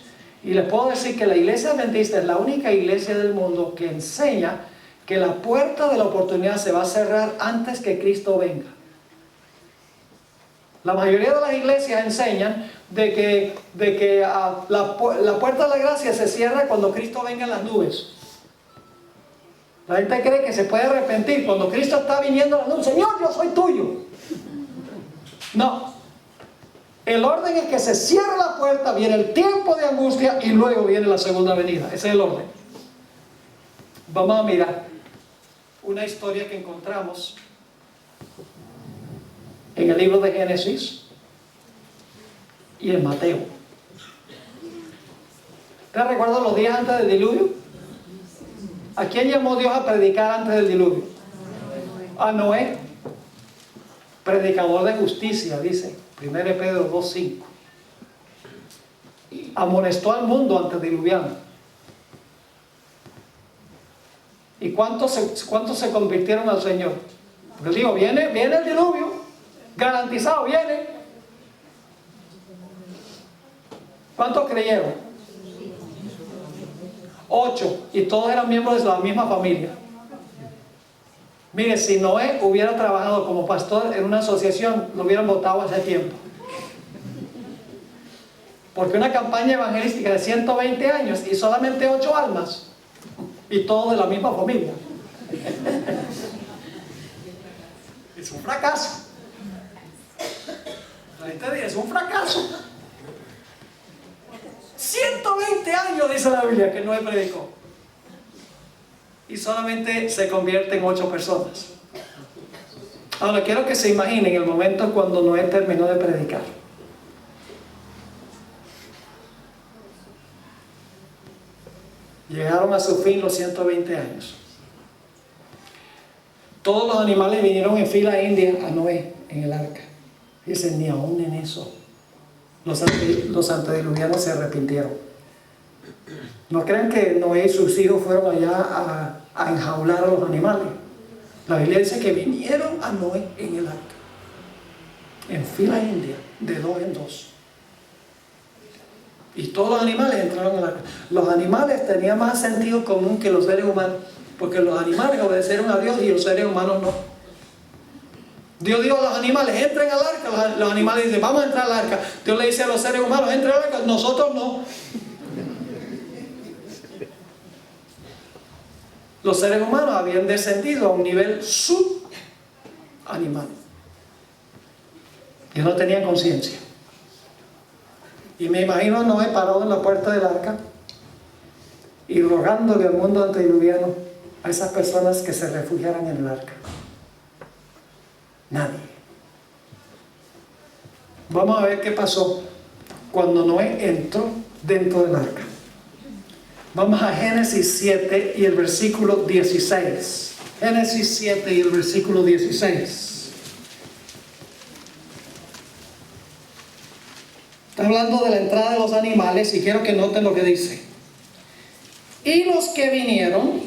Speaker 3: Y les puedo decir que la iglesia adventista es la única iglesia del mundo que enseña que la puerta de la oportunidad se va a cerrar antes que Cristo venga. La mayoría de las iglesias enseñan de que la puerta de la gracia se cierra cuando Cristo venga en las nubes. La gente cree que se puede arrepentir cuando Cristo está viniendo en las nubes. Señor, yo soy tuyo. No. El orden es que se cierra la puerta, viene el tiempo de angustia y luego viene la segunda venida. Ese es el orden. Vamos a mirar una historia que encontramos en el libro de Génesis y en Mateo. ¿Te recuerdas los días antes del diluvio? ¿A quién llamó Dios a predicar antes del diluvio? A Noé, predicador de justicia, dice 1 Pedro 2:5. Amonestó al mundo antediluviano. ¿Y cuántos se convirtieron al Señor? Porque digo, viene el diluvio, garantizado, viene. ¿Cuántos creyeron? 8, y todos eran miembros de la misma familia. Mire, si Noé hubiera trabajado como pastor en una asociación, lo hubieran votado hace tiempo. Porque una campaña evangelística de 120 años y solamente 8 almas, y todos de la misma familia. Es un fracaso. La gente dice, es un fracaso. 120 años dice la Biblia que Noé predicó. Y solamente se convierte en 8 personas. Ahora quiero que se imaginen el momento cuando Noé terminó de predicar. Llegaron a su fin los 120 años. Todos los animales vinieron en fila india a Noé en el arca. Dicen, ni aún en eso los antediluvianos se arrepintieron. No crean que Noé y sus hijos fueron allá a enjaular a los animales. La Biblia dice que vinieron a Noé en el arca, en fila india, de 2 en 2. Y todos los animales entraron al arca. Los animales tenían más sentido común que los seres humanos, porque los animales obedecieron a Dios y los seres humanos no. Dios dijo a los animales, entren al arca. Los animales dicen, vamos a entrar al arca. Dios le dice a los seres humanos, entren al arca. Nosotros no. Los seres humanos habían descendido a un nivel subanimal. Ellos no tenían conciencia. Y me imagino a Noé parado en la puerta del arca y rogándole al mundo antediluviano a esas personas que se refugiaran en el arca. Nadie. Vamos a ver qué pasó cuando Noé entró dentro del arca. Vamos a Génesis 7 y el versículo 16. Génesis 7 y el versículo 16. Está hablando de la entrada de los animales y quiero que noten lo que dice. Y los que vinieron,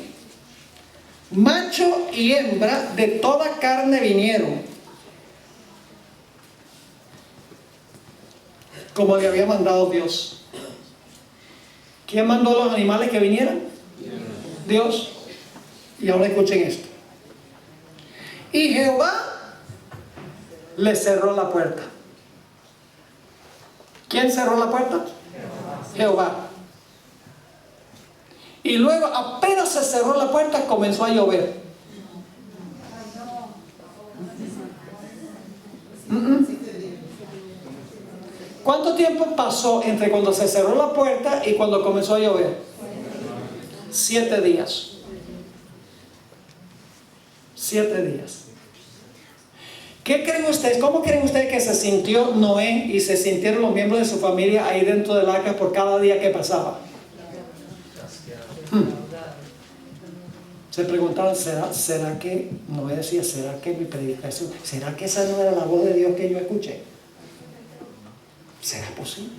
Speaker 3: macho y hembra de toda carne vinieron, como le había mandado Dios. ¿Quién mandó a los animales que vinieran? Dios. Y ahora escuchen esto. Y Jehová le cerró la puerta. ¿Quién cerró la puerta? Jehová. Y luego apenas se cerró la puerta comenzó a llover. ¿Cuánto tiempo pasó entre cuando se cerró la puerta y cuando comenzó a llover? 7 días. 7 días. ¿Qué creen ustedes? ¿Cómo creen ustedes que se sintió Noé y se sintieron los miembros de su familia ahí dentro del arca por cada día que pasaba? Se preguntaban, ¿será que, Noé decía, será que mi predicación, será que esa no era la voz de Dios que yo escuché? ¿Será posible?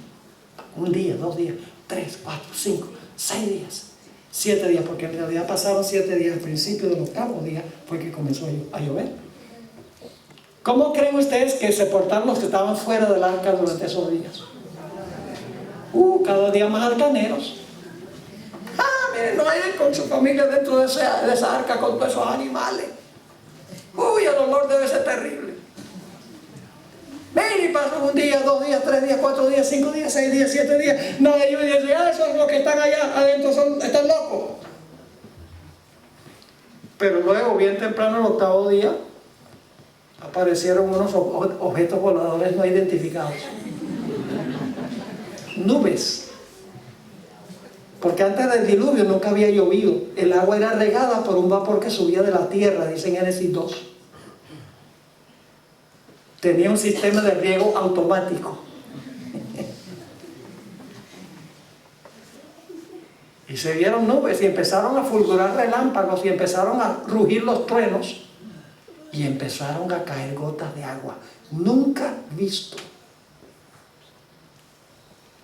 Speaker 3: Un día, 2 días, 3, 4, 5, 6 días, 7 días, porque en realidad pasaron 7 días. Al principio del 8º día fue que comenzó a llover. ¿Cómo creen ustedes que se portaron los que estaban fuera del arca durante esos días? Cada día más altaneros. Miren, Noé con su familia dentro de esa arca con todos esos animales. El olor debe ser terrible. Ven y pasan 1 día, 2 días, 3 días, 4 días, 5 días, 6 días, 7 días. No, ellos dicen, esos los que están allá adentro están locos. Pero luego, bien temprano, el 8º día, aparecieron unos objetos voladores no identificados. Nubes. Porque antes del diluvio nunca había llovido. El agua era regada por un vapor que subía de la tierra, dice en Génesis 2. Tenía un sistema de riego automático. Y se vieron nubes y empezaron a fulgurar relámpagos y empezaron a rugir los truenos y empezaron a caer gotas de agua. Nunca visto.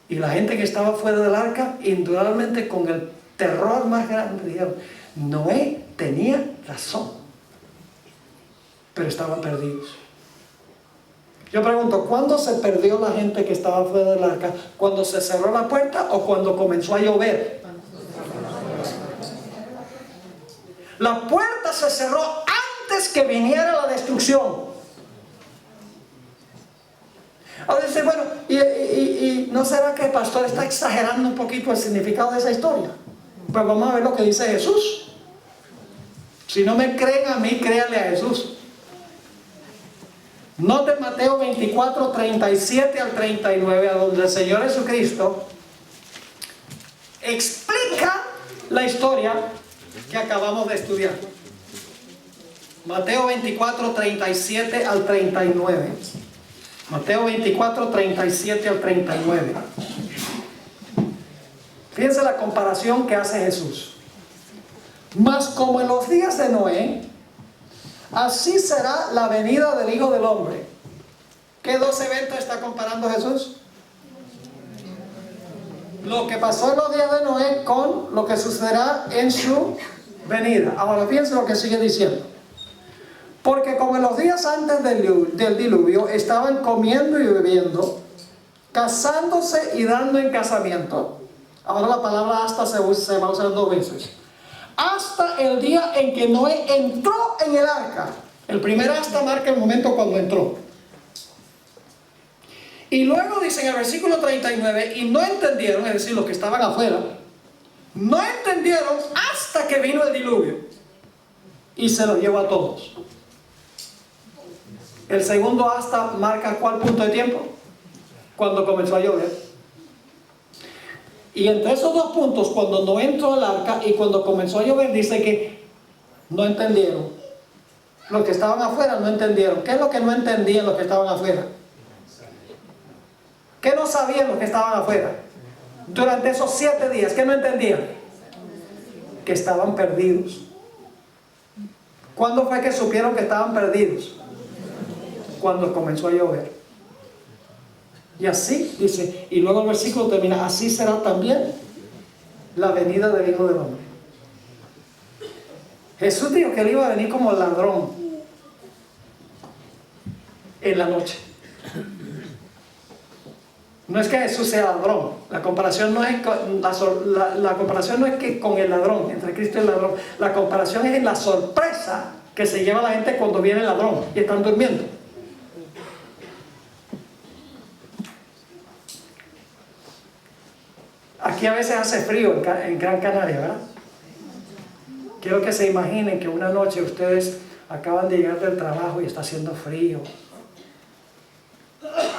Speaker 3: Y la gente que estaba fuera del arca, indudablemente con el terror más grande, dijeron, Noé tenía razón, pero estaban perdidos. Yo pregunto, ¿cuándo se perdió la gente que estaba fuera del arca? ¿Cuando se cerró la puerta o cuando comenzó a llover? La puerta se cerró antes que viniera la destrucción. Ahora dice, bueno, ¿y no será que el pastor está exagerando un poquito el significado de esa historia? Pues vamos a ver lo que dice Jesús. Si no me creen a mí, créanle a Jesús. Note Mateo 24, 37 al 39, a donde el Señor Jesucristo explica la historia que acabamos de estudiar. Mateo 24, 37 al 39. Mateo 24, 37 al 39. Fíjense la comparación que hace Jesús. Mas como en los días de Noé, así será la venida del Hijo del Hombre. ¿Qué dos eventos está comparando Jesús? Lo que pasó en los días de Noé con lo que sucederá en su venida. Ahora fíjense lo que sigue diciendo. Porque como en los días antes del diluvio estaban comiendo y bebiendo, casándose y dando en casamiento. Ahora la palabra hasta se va a usar dos veces. Hasta el día en que Noé entró en el arca. El primer hasta marca el momento cuando entró. Y luego dice en el versículo 39, y no entendieron, es decir, los que estaban afuera, no entendieron hasta que vino el diluvio y se los llevó a todos. El segundo hasta marca ¿cuál punto de tiempo? Cuando comenzó a llover. Y entre esos dos puntos, cuando no entró al arca y cuando comenzó a llover, dice que no entendieron. Los que estaban afuera no entendieron. ¿Qué es lo que no entendían los que estaban afuera? ¿Qué no sabían los que estaban afuera? Durante esos 7 días, ¿qué no entendían? Que estaban perdidos. ¿Cuándo fue que supieron que estaban perdidos? Cuando comenzó a llover. Y así, dice, y luego el versículo termina, así será también la venida del Hijo del Hombre. Jesús dijo que él iba a venir como ladrón en la noche. No es que Jesús sea ladrón. La comparación no es la comparación no es que con el ladrón, entre Cristo y el ladrón. La comparación es en la sorpresa que se lleva la gente cuando viene el ladrón y están durmiendo. Aquí a veces hace frío en Gran Canaria, ¿verdad? Quiero que se imaginen que una noche ustedes acaban de llegar del trabajo y está haciendo frío.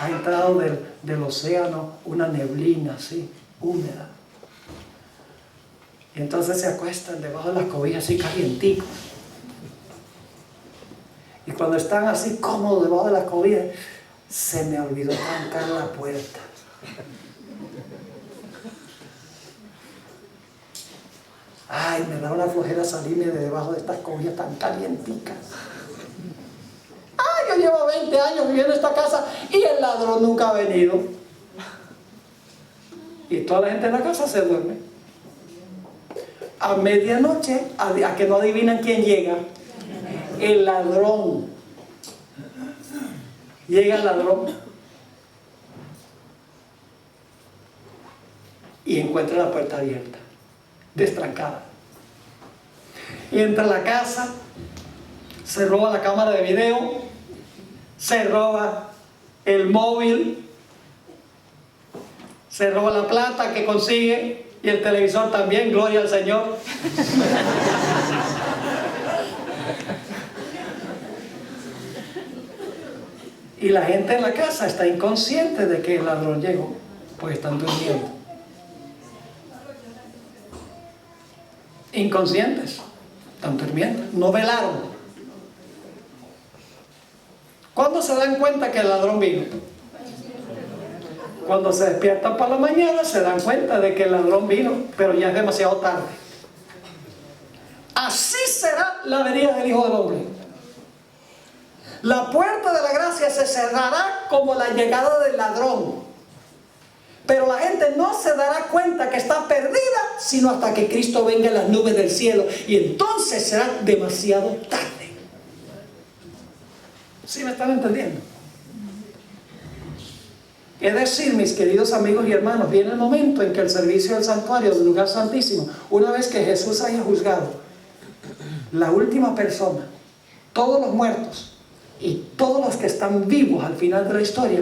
Speaker 3: Ha entrado del océano una neblina así, húmeda. Y entonces se acuestan debajo de las cobijas así calienticos. Y cuando están así cómodos debajo de las cobijas, se me olvidó trancar la puerta. Ay, me da una flojera salirme de debajo de estas cobijas tan calienticas. Ay, yo llevo 20 años viviendo en esta casa y el ladrón nunca ha venido. Y toda la gente en la casa se duerme. A medianoche, a que no adivinan quién llega. El ladrón. Llega el ladrón y encuentra la puerta abierta, destrancada. Y entra a la casa, se roba la cámara de video, se roba el móvil, se roba la plata que consigue y el televisor también, gloria al Señor. Y la gente en la casa está inconsciente de que el ladrón llegó, pues están durmiendo. Inconscientes, están durmiendo, no velaron. ¿Cuándo se dan cuenta que el ladrón vino? Cuando se despiertan por la mañana se dan cuenta de que el ladrón vino, pero ya es demasiado tarde. Así será la venida del Hijo del Hombre. La puerta de la gracia se cerrará como la llegada del ladrón. Pero la gente no se dará cuenta que está perdida, sino hasta que Cristo venga en las nubes del cielo. Y entonces será demasiado tarde. ¿Sí me están entendiendo? Es decir, mis queridos amigos y hermanos, viene el momento en que el servicio del santuario, del lugar santísimo, una vez que Jesús haya juzgado, la última persona, todos los muertos y todos los que están vivos al final de la historia,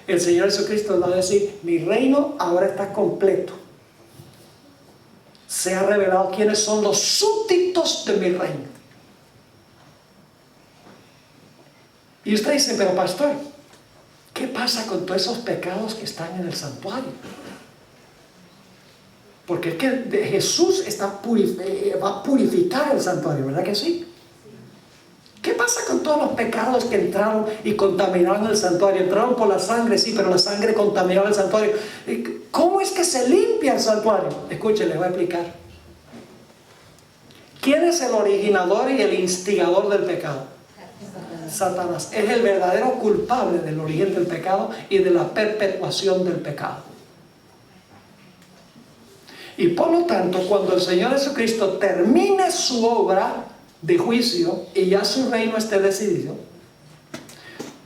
Speaker 3: el Señor Jesucristo va a decir: mi reino ahora está completo. se ha revelado quiénes son los súbditos de mi reino. Y usted dice, pero pastor, ¿qué pasa con todos esos pecados que están en el santuario? Porque es que Jesús va a purificar el santuario, ¿verdad que sí? ¿Qué pasa con todos los pecados que entraron y contaminaron el santuario? Entraron por la sangre, sí, pero la sangre contaminó el santuario. ¿Cómo es que se limpia el santuario? Escuchen, les voy a explicar. ¿Quién es el originador y el instigador del pecado? Satanás. Es el verdadero culpable del origen del pecado y de la perpetuación del pecado. Y por lo tanto, cuando el Señor Jesucristo termine su obra de juicio y ya su reino esté decidido,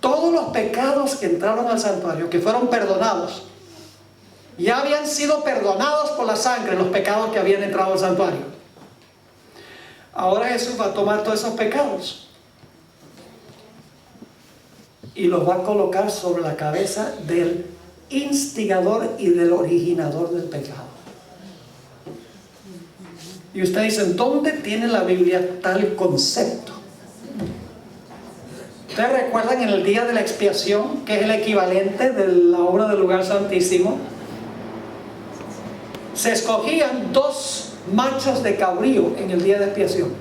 Speaker 3: todos los pecados que entraron al santuario, que fueron perdonados, ya habían sido perdonados por la sangre, los pecados que habían entrado al santuario. Ahora Jesús va a tomar todos esos pecados y los va a colocar sobre la cabeza del instigador y del originador del pecado. Y usted dice, ¿dónde tiene la Biblia tal concepto? ¿Ustedes recuerdan en el día de la expiación, que es el equivalente de la obra del lugar santísimo? Se escogían 2 machos de cabrío en el día de expiación.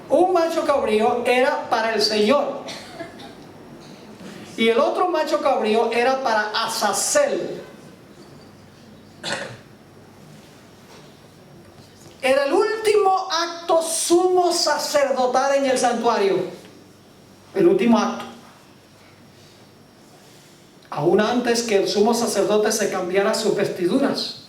Speaker 3: Un macho cabrío era para el Señor y el otro macho cabrío era para Azazel. Era el último acto sumo sacerdotal en el santuario. El último acto. Aún antes que el sumo sacerdote se cambiara sus vestiduras.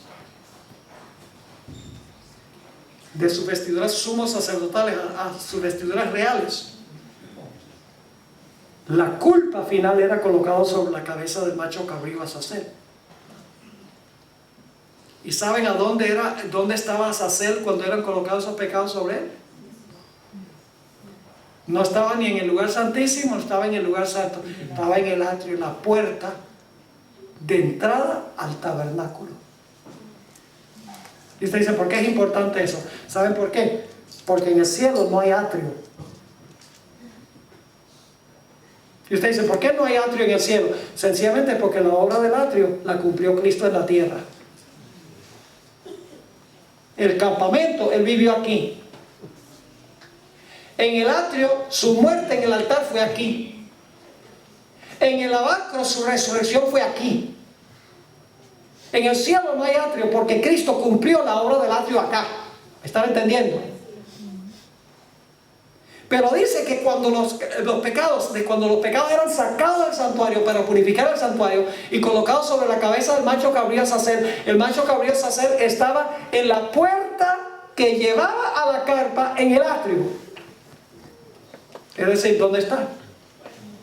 Speaker 3: De sus vestiduras sumos sacerdotales a sus vestiduras reales. La culpa final era colocada sobre la cabeza del macho cabrío Azazel. ¿Y saben a dónde estaba Azazel cuando eran colocados esos pecados sobre él? No estaba ni en el lugar santísimo, no estaba en el lugar santo. Estaba en el atrio, en la puerta de entrada al tabernáculo. Y usted dice, ¿por qué es importante eso? ¿Saben por qué? Porque en el cielo no hay atrio. Y usted dice, ¿por qué no hay atrio en el cielo? Sencillamente porque la obra del atrio la cumplió Cristo en la tierra. El campamento, Él vivió aquí. En el atrio, su muerte en el altar fue aquí. En el lavacro, su resurrección fue aquí. En el cielo no hay atrio porque Cristo cumplió la obra del atrio acá. ¿Me están entendiendo? Pero dice que cuando los pecados eran sacados del santuario para purificar el santuario y colocados sobre la cabeza del macho cabrío Azazel, el macho cabrío Azazel estaba en la puerta que llevaba a la carpa en el atrio. Es decir, ¿dónde está?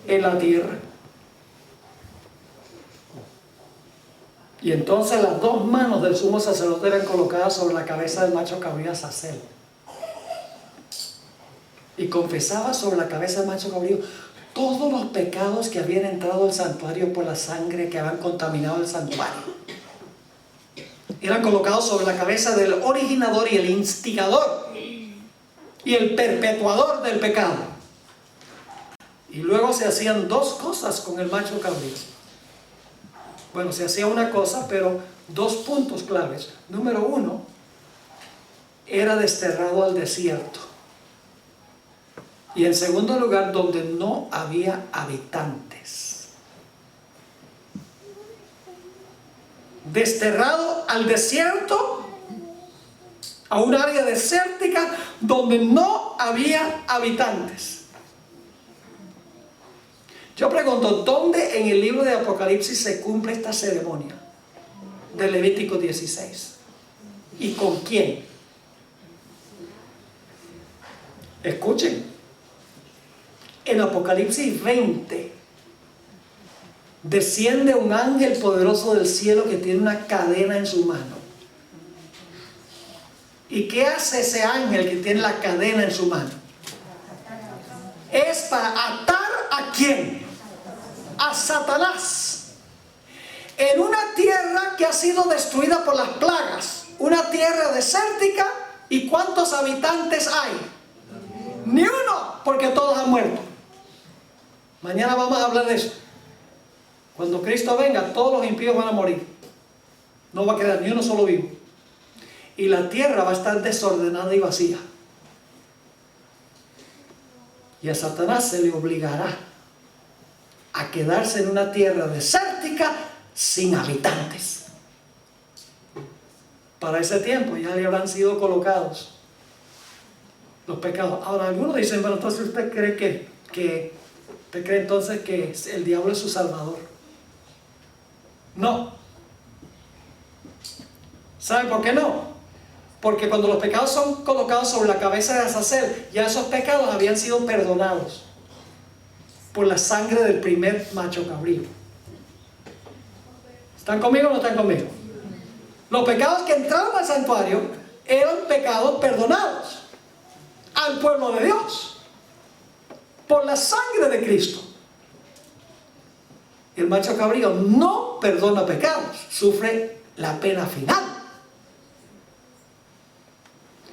Speaker 3: En la tierra. Y entonces las 2 manos del sumo sacerdote eran colocadas sobre la cabeza del macho cabrío Azazel. Y confesaba sobre la cabeza del macho cabrío todos los pecados que habían entrado al santuario por la sangre que habían contaminado el santuario. Eran colocados sobre la cabeza del originador y el instigador y el perpetuador del pecado. Y luego se hacían 2 cosas con el macho cabrío. Bueno, se hacía una cosa, pero 2 puntos claves. Número 1, era desterrado al desierto. Y en segundo lugar, donde no había habitantes. Desterrado al desierto, a un área desértica donde no había habitantes. Yo pregunto, ¿dónde en el libro de Apocalipsis se cumple esta ceremonia? De Levítico 16. ¿Y con quién? Escuchen. En Apocalipsis 20 desciende un ángel poderoso del cielo que tiene una cadena en su mano. ¿Y qué hace ese ángel que tiene la cadena en su mano? Es para atar ¿a quién? A Satanás. En una tierra que ha sido destruida por las plagas. una tierra desértica, ¿y cuántos habitantes hay? Ni uno, porque todos han muerto. Mañana vamos a hablar de eso. Cuando Cristo venga, todos los impíos van a morir. No va a quedar ni uno solo vivo. Y la tierra va a estar desordenada y vacía. Y a Satanás se le obligará a quedarse en una tierra desértica sin habitantes. Para ese tiempo ya le habrán sido colocados los pecados. Ahora algunos dicen, bueno, entonces usted cree usted cree entonces que el diablo es su salvador. No. ¿Sabe por qué no? Porque cuando los pecados son colocados sobre la cabeza de Azazel, ya esos pecados habían sido perdonados por la sangre del primer macho cabrío. ¿Están conmigo o no están conmigo? Los pecados que entraron al santuario eran pecados perdonados al pueblo de Dios por la sangre de Cristo. El macho cabrío no perdona pecados, sufre la pena final.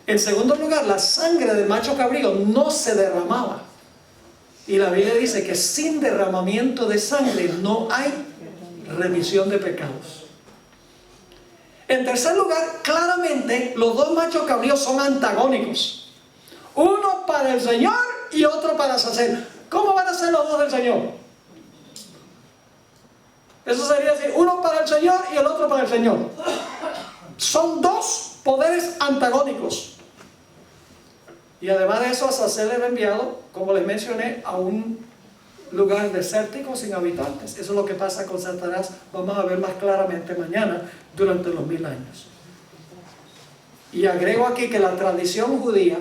Speaker 3: En segundo lugar, la sangre del macho cabrío no se derramaba. Y la Biblia dice que sin derramamiento de sangre no hay remisión de pecados. En tercer lugar, claramente los dos machos cabríos son antagónicos. Uno para el Señor y otro para Azazel. ¿Cómo van a ser los dos del Señor? Eso sería decir, uno para el Señor y el otro para el Señor. Son dos poderes antagónicos. Y además de eso, Azazel era enviado, como les mencioné, a un lugar desértico sin habitantes. Eso es lo que pasa con Satanás. Vamos a ver más claramente mañana durante los 1000 años. Y agrego aquí que la tradición judía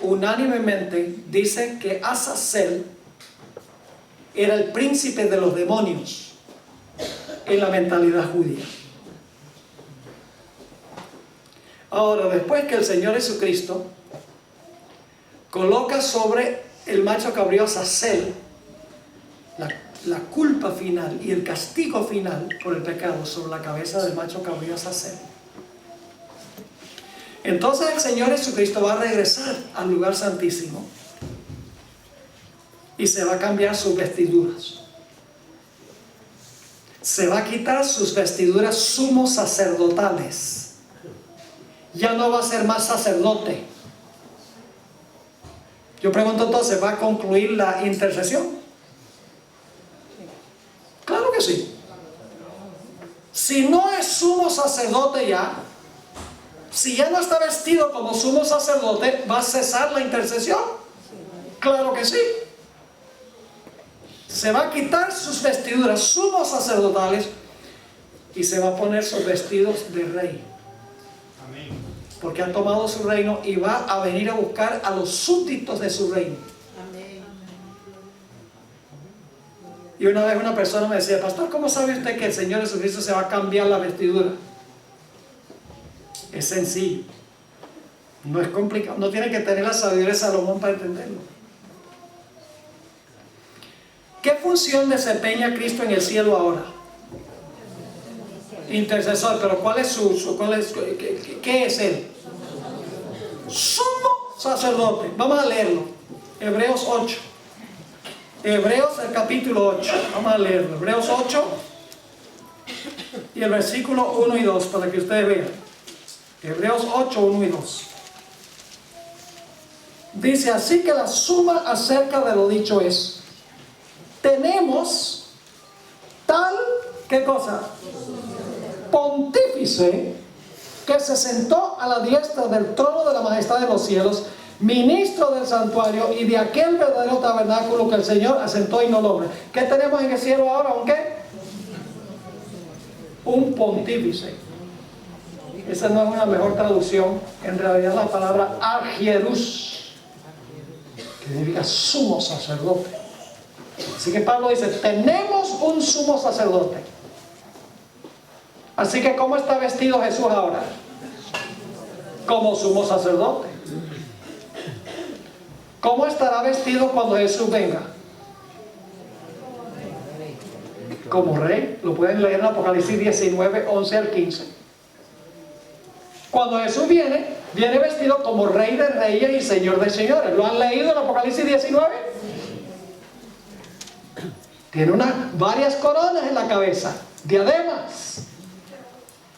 Speaker 3: unánimemente dice que Azazel era el príncipe de los demonios en la mentalidad judía. Ahora, después que el Señor Jesucristo coloca sobre el macho cabrío Azazel la culpa final y el castigo final por el pecado sobre la cabeza del macho cabrío Azazel, entonces el Señor Jesucristo va a regresar al lugar santísimo y se va a cambiar sus vestiduras. Se va a quitar sus vestiduras sumos sacerdotales. Ya no va a ser más sacerdote. Yo pregunto entonces, ¿va a concluir la intercesión? Claro que sí. Si no es sumo sacerdote ya, si ya no está vestido como sumo sacerdote, ¿va a cesar la intercesión? Claro que sí. Se va a quitar sus vestiduras sumos sacerdotales y se va a poner sus vestidos de rey. Porque ha tomado su reino y va a venir a buscar a los súbditos de su reino. Amén. Y una vez una persona me decía, pastor, ¿cómo sabe usted que el Señor Jesucristo se va a cambiar la vestidura? Es sencillo. No es complicado. No tiene que tener la sabiduría de Salomón para entenderlo. ¿Qué función desempeña Cristo en el cielo ahora? Intercesor, pero ¿cuál es qué es él? Sumo sacerdote. Vamos a leerlo. Hebreos 8. Hebreos el capítulo 8. Vamos a leerlo. Hebreos 8 y el versículo 1 y 2 para que ustedes vean. Hebreos 8, 1 y 2. Dice así que la suma acerca de lo dicho es: tenemos tal, ¿qué cosa? Pontífice que se sentó a la diestra del trono de la majestad de los cielos, ministro del santuario y de aquel verdadero tabernáculo que el Señor asentó y no el hombre. ¿Qué tenemos en el cielo ahora? ¿Un qué? Un pontífice. Esa no es una mejor traducción. En realidad la palabra argierus, que significa sumo sacerdote. Así que Pablo dice, tenemos un sumo sacerdote. Así que ¿cómo está vestido Jesús ahora? Como sumo sacerdote. ¿Cómo estará vestido cuando Jesús venga? Como rey. Lo pueden leer en Apocalipsis 19, 11 al 15. Cuando Jesús viene vestido como Rey de Reyes y Señor de Señores. ¿Lo han leído en Apocalipsis 19? Tiene varias coronas en la cabeza, diademas.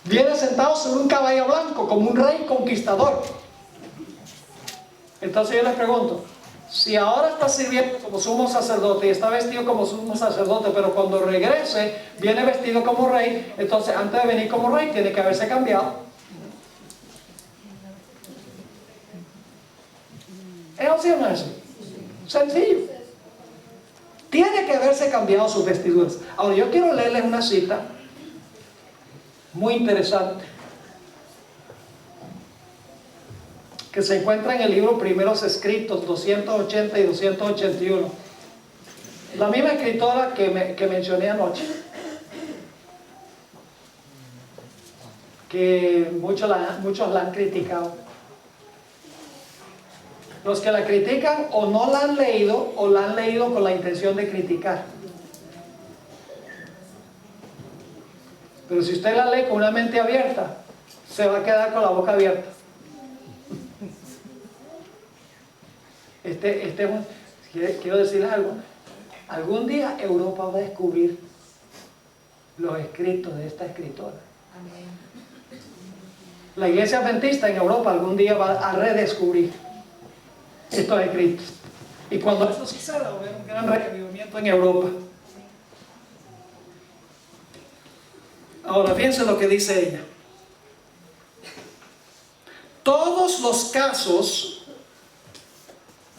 Speaker 3: Viene sentado sobre un caballo blanco como un rey conquistador. Entonces yo les pregunto, si ahora está sirviendo como sumo sacerdote y está vestido como sumo sacerdote, pero cuando regrese viene vestido como rey, entonces antes de venir como rey tiene que haberse cambiado. ¿Es así o no es así? Sencillo. Tiene que haberse cambiado sus vestiduras. Ahora yo quiero leerles una cita muy interesante que se encuentra en el libro Primeros Escritos 280 y 281. La misma escritora que mencioné anoche, que muchos la han criticado. Los que la critican o no la han leído o la han leído con la intención de criticar. Pero si usted la lee con una mente abierta, se va a quedar con la boca abierta. Quiero decirles algo. Algún día Europa va a descubrir los escritos de esta escritora. La iglesia adventista en Europa algún día va a redescubrir estos escritos. Y cuando eso suceda, va a haber un gran revivimiento en Europa. Ahora, fíjense lo que dice ella. Todos los casos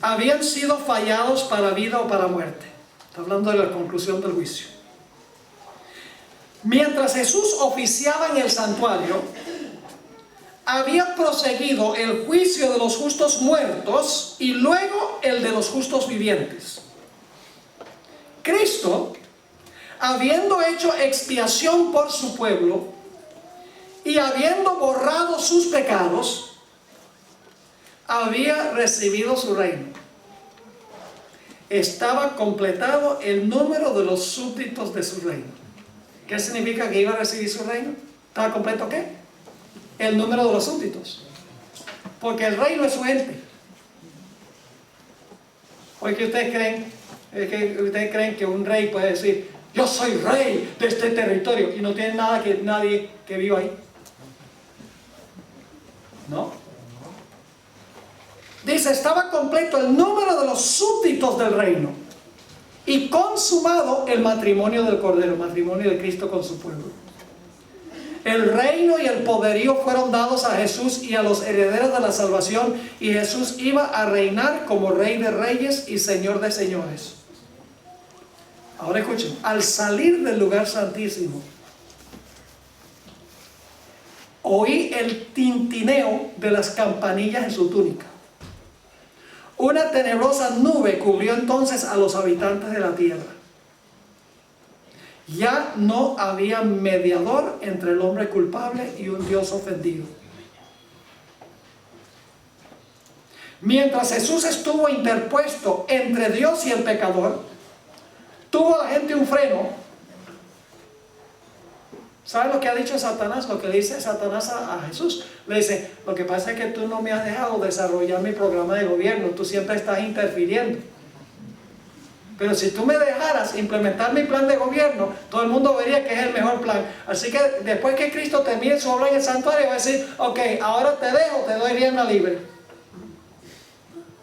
Speaker 3: habían sido fallados para vida o para muerte. Está hablando de la conclusión del juicio. Mientras Jesús oficiaba en el santuario, había proseguido el juicio de los justos muertos y luego el de los justos vivientes. Cristo, habiendo hecho expiación por su pueblo y habiendo borrado sus pecados, había recibido su reino. Estaba completado el número de los súbditos de su reino. ¿Qué significa que iba a recibir su reino? ¿Estaba completo qué? El número de los súbditos. Porque el rey no es su gente. Porque ustedes creen que un rey puede decir: yo soy rey de este territorio, y no tiene nadie que viva ahí. ¿No? Dice, estaba completo el número de los súbditos del reino y consumado el matrimonio del Cordero, el matrimonio de Cristo con su pueblo. El reino y el poderío fueron dados a Jesús y a los herederos de la salvación, y Jesús iba a reinar como Rey de Reyes y Señor de Señores. Ahora escuchen, al salir del lugar santísimo, oí el tintineo de las campanillas en su túnica. Una tenebrosa nube cubrió entonces a los habitantes de la tierra. Ya no había mediador entre el hombre culpable y un Dios ofendido. Mientras Jesús estuvo interpuesto entre Dios y el pecador, tuvo la gente un freno. ¿Saben lo que ha dicho Satanás? Lo que dice Satanás a Jesús. Le dice: lo que pasa es que tú no me has dejado desarrollar mi programa de gobierno. Tú siempre estás interfiriendo. Pero si tú me dejaras implementar mi plan de gobierno, todo el mundo vería que es el mejor plan. Así que después que Cristo termine su obra en el santuario, va a decir: ok, ahora te dejo, te doy rienda libre.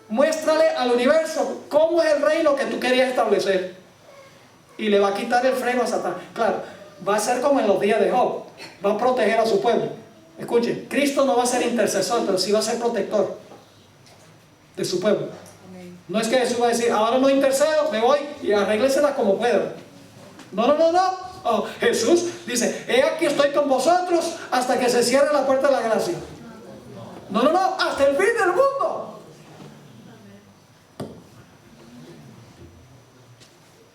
Speaker 3: Muéstrale al universo cómo es el reino que tú querías establecer. Y le va a quitar el freno a Satanás. Claro, va a ser como en los días de Job. Va a proteger a su pueblo. Escuchen, Cristo no va a ser intercesor, pero sí va a ser protector de su pueblo. No es que Jesús va a decir: ahora no intercedo, me voy y arréglesela como puedan. No. Oh, Jesús dice: he aquí estoy con vosotros hasta que se cierre la puerta de la gracia. No, hasta el fin del mundo.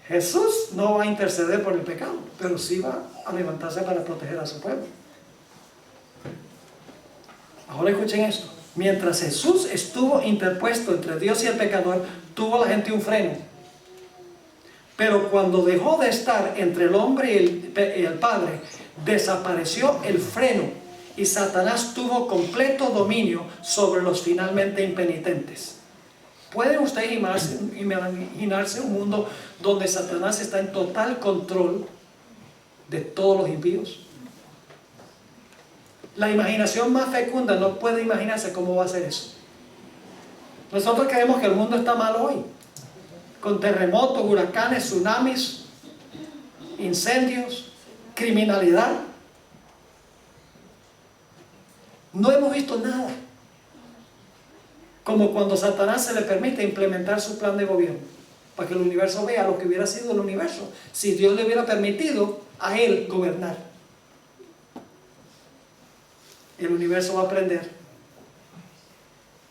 Speaker 3: Jesús no va a interceder por el pecado, pero sí va a levantarse para proteger a su pueblo. Ahora escuchen esto. Mientras Jesús estuvo interpuesto entre Dios y el pecador, tuvo la gente un freno. Pero cuando dejó de estar entre el hombre y el Padre, desapareció el freno y Satanás tuvo completo dominio sobre los finalmente impenitentes. ¿Puede usted imaginarse un mundo donde Satanás está en total control de todos los impíos? La imaginación más fecunda no puede imaginarse cómo va a ser eso. Nosotros creemos que el mundo está mal hoy, con terremotos, huracanes, tsunamis, incendios, criminalidad. No hemos visto nada como cuando Satanás se le permite implementar su plan de gobierno, para que el universo vea lo que hubiera sido el universo si Dios le hubiera permitido a él gobernar. El universo va a aprender.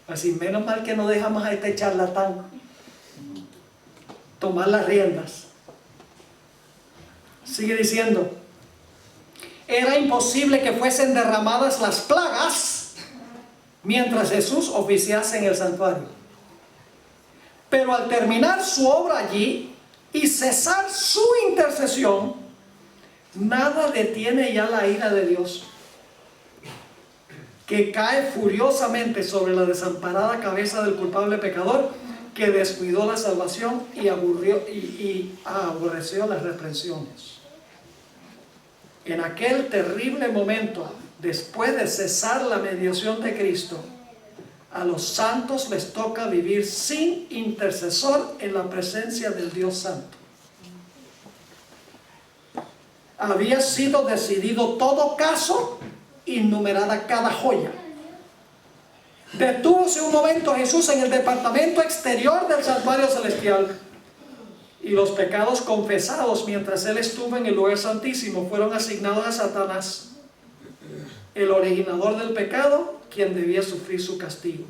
Speaker 3: Así, menos mal que no dejamos a este charlatán tomar las riendas. Sigue diciendo, era imposible que fuesen derramadas las plagas mientras Jesús oficiase en el santuario. Pero al terminar su obra allí y cesar su intercesión, nada detiene ya la ira de Dios, que cae furiosamente sobre la desamparada cabeza del culpable pecador que descuidó la salvación y aborreció las reprensiones. En aquel terrible momento, después de cesar la mediación de Cristo, a los santos les toca vivir sin intercesor en la presencia del Dios Santo. Había sido decidido todo caso y numerada cada joya. Detúvose un momento Jesús en el departamento exterior del santuario celestial, y los pecados confesados mientras él estuvo en el lugar santísimo fueron asignados a Satanás, el originador del pecado, quien debía sufrir su castigo.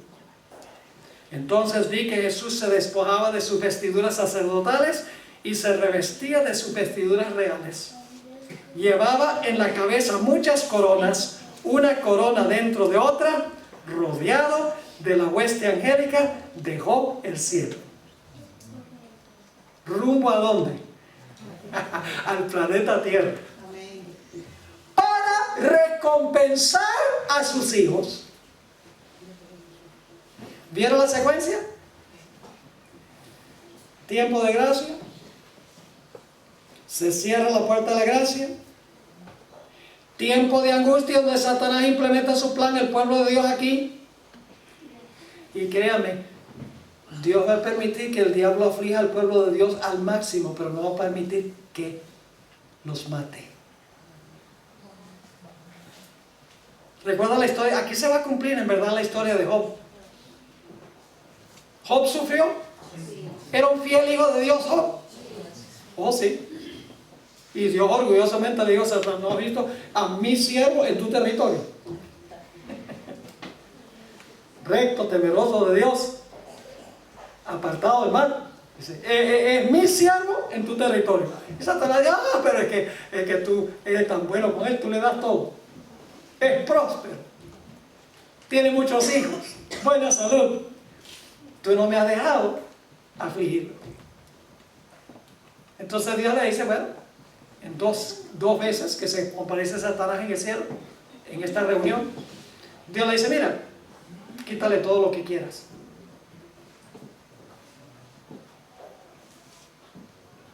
Speaker 3: Entonces vi que Jesús se despojaba de sus vestiduras sacerdotales y se revestía de sus vestiduras reales. Llevaba en la cabeza muchas coronas, una corona dentro de otra, rodeado de la hueste angélica, dejó el cielo. ¿Rumbo a dónde? Al planeta Tierra. Para recompensar a sus hijos. ¿Vieron la secuencia? Tiempo de gracia. Se cierra la puerta de la gracia. Tiempo de angustia donde Satanás implementa su plan, el pueblo de Dios aquí. Y créame, Dios va a permitir que el diablo aflija al pueblo de Dios al máximo, pero no va a permitir que los mate. Recuerda la historia, aquí se va a cumplir en verdad la historia de Job. ¿Job sufrió? ¿Era un fiel hijo de Dios Job? Oh, sí. Y Dios orgullosamente le dijo a Satanás, ¿no has visto a mi siervo en tu territorio? Recto, temeroso de Dios, apartado del mal. Dice, es mi siervo en tu territorio. Y Satanás dice, pero es que tú eres tan bueno con él, tú le das todo. Es próspero, tiene muchos hijos, buena salud. Tú no me has dejado afligirlo. Entonces Dios le dice, bueno, en dos veces que se comparece Satanás en el cielo, en esta reunión, Dios le dice, mira, quítale todo lo que quieras.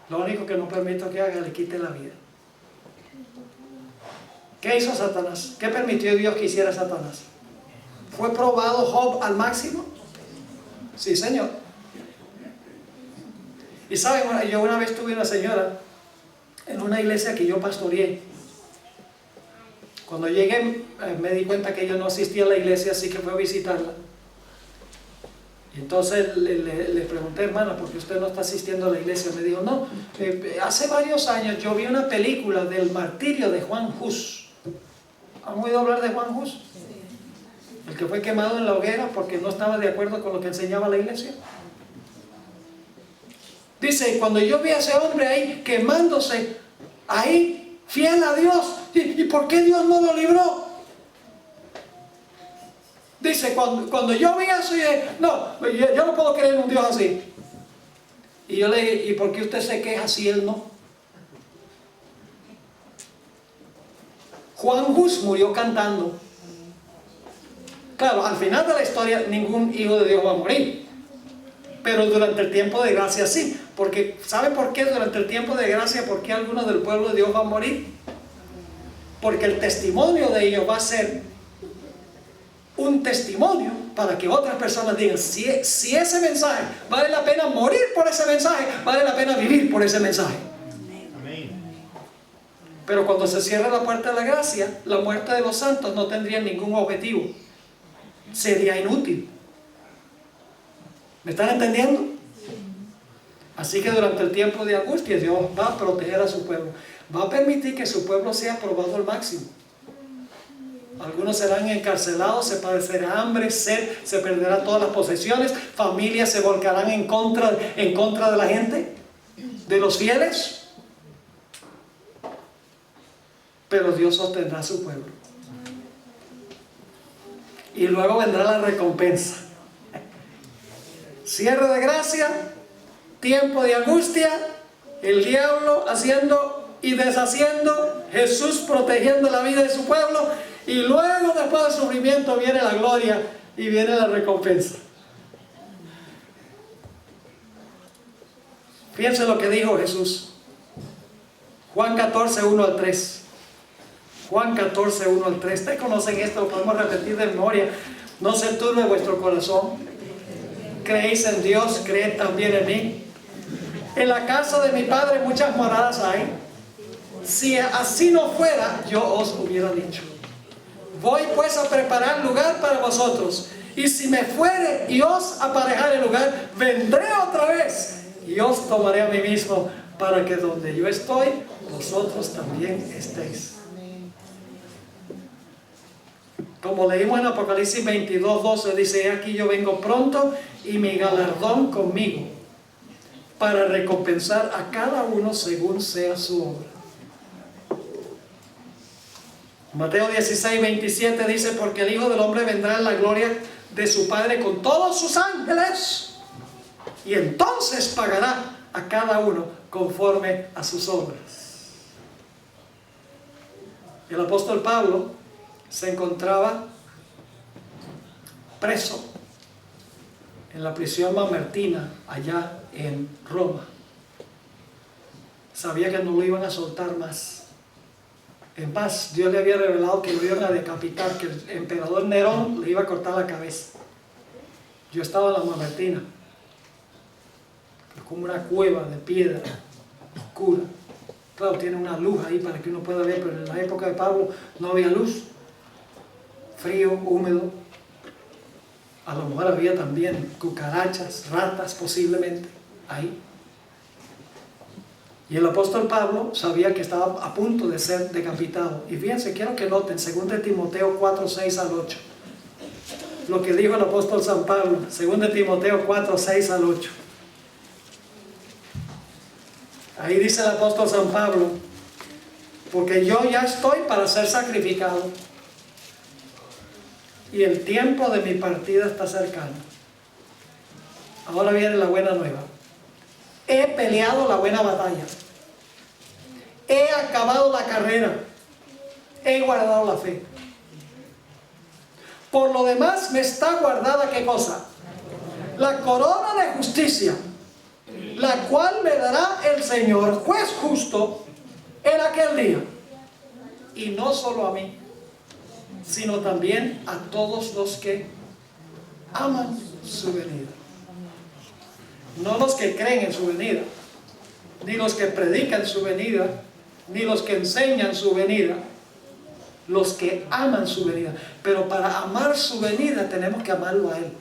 Speaker 3: Lo único que no permito que haga, le quite la vida. ¿Qué hizo Satanás? ¿Qué permitió Dios que hiciera Satanás? ¿Fue probado Job al máximo? Sí, Señor. Y saben, yo una vez tuve una señora en una iglesia que yo pastoreé. Cuando llegué me di cuenta que ella no asistía a la iglesia, así que fui a visitarla. Y entonces le pregunté, hermana, ¿por qué usted no está asistiendo a la iglesia? Me dijo, no, hace varios años yo vi una película del martirio de Juan Hus. ¿Han oído hablar de Juan Hus? El que fue quemado en la hoguera porque no estaba de acuerdo con lo que enseñaba la iglesia. Dice, cuando yo vi a ese hombre ahí quemándose, ahí, fiel a Dios, ¿y por qué Dios no lo libró? Dice, cuando yo vi eso, no, yo no puedo creer en un Dios así. Y yo le dije, ¿y por qué usted se queja si él no? Juan Hus murió cantando. Claro, al final de la historia ningún hijo de Dios va a morir. Pero durante el tiempo de gracia sí. Porque, ¿sabe por qué durante el tiempo de gracia? ¿Por qué algunos del pueblo de Dios van a morir? Porque el testimonio de ellos va a ser un testimonio para que otras personas digan, si ese mensaje vale la pena morir por ese mensaje, vale la pena vivir por ese mensaje. Pero cuando se cierra la puerta de la gracia, la muerte de los santos no tendría ningún objetivo. Sería inútil. ¿Me están entendiendo? Así que durante el tiempo de angustia, Dios va a proteger a su pueblo. Va a permitir que su pueblo sea probado al máximo. Algunos serán encarcelados, se padecerá hambre, sed, se perderán todas las posesiones, familias se volcarán en contra de la gente, de los fieles. Pero Dios sostendrá a su pueblo. Y luego vendrá la recompensa. Cierre de gracia, tiempo de angustia, el diablo haciendo y deshaciendo, Jesús protegiendo la vida de su pueblo, y luego después del sufrimiento viene la gloria y viene la recompensa. Fíjense lo que dijo Jesús. Juan 14, 1 al 3. Juan 14, 1 al 3. Ustedes conocen esto, lo podemos repetir de memoria. No se turbe vuestro corazón. Creéis en Dios, creed también en mí. En la casa de mi Padre muchas moradas hay. Si así no fuera, yo os hubiera dicho. Voy pues a preparar lugar para vosotros. Y si me fuere y os aparejare lugar, vendré otra vez y os tomaré a mí mismo, para que donde yo estoy, vosotros también estéis. Como leímos en Apocalipsis 22, 12, dice: aquí yo vengo pronto y mi galardón conmigo, para recompensar a cada uno según sea su obra. Mateo 16, 27 dice: porque el Hijo del Hombre vendrá en la gloria de su Padre con todos sus ángeles, y entonces pagará a cada uno conforme a sus obras. El apóstol Pablo se encontraba preso en la prisión mamertina allá en Roma. Sabía que no lo iban a soltar más. En paz, Dios le había revelado que lo iban a decapitar, que el emperador Nerón le iba a cortar la cabeza. Yo estaba en la mamertina, como una cueva de piedra oscura. Claro, tiene una luz ahí para que uno pueda ver, pero en la época de Pablo no había luz. Frío, húmedo. A lo mejor había también cucarachas, ratas posiblemente ahí. Y el apóstol Pablo sabía que estaba a punto de ser decapitado. Y fíjense, quiero que noten 2 Timoteo 4, 6 al 8. Lo que dijo el apóstol San Pablo, 2 Timoteo 4, 6 al 8. Ahí dice el apóstol San Pablo: porque yo ya estoy para ser sacrificado, y el tiempo de mi partida está cercano. Ahora viene la buena nueva. He peleado la buena batalla, he acabado la carrera, he guardado la fe. Por lo demás me está guardada, ¿qué cosa? La corona de justicia, la cual me dará el Señor, juez justo, en aquel día. Y no solo a mí, sino también a todos los que aman su venida. No los que creen en su venida, ni los que predican su venida, ni los que enseñan su venida, los que aman su venida. Pero para amar su venida tenemos que amarlo a Él.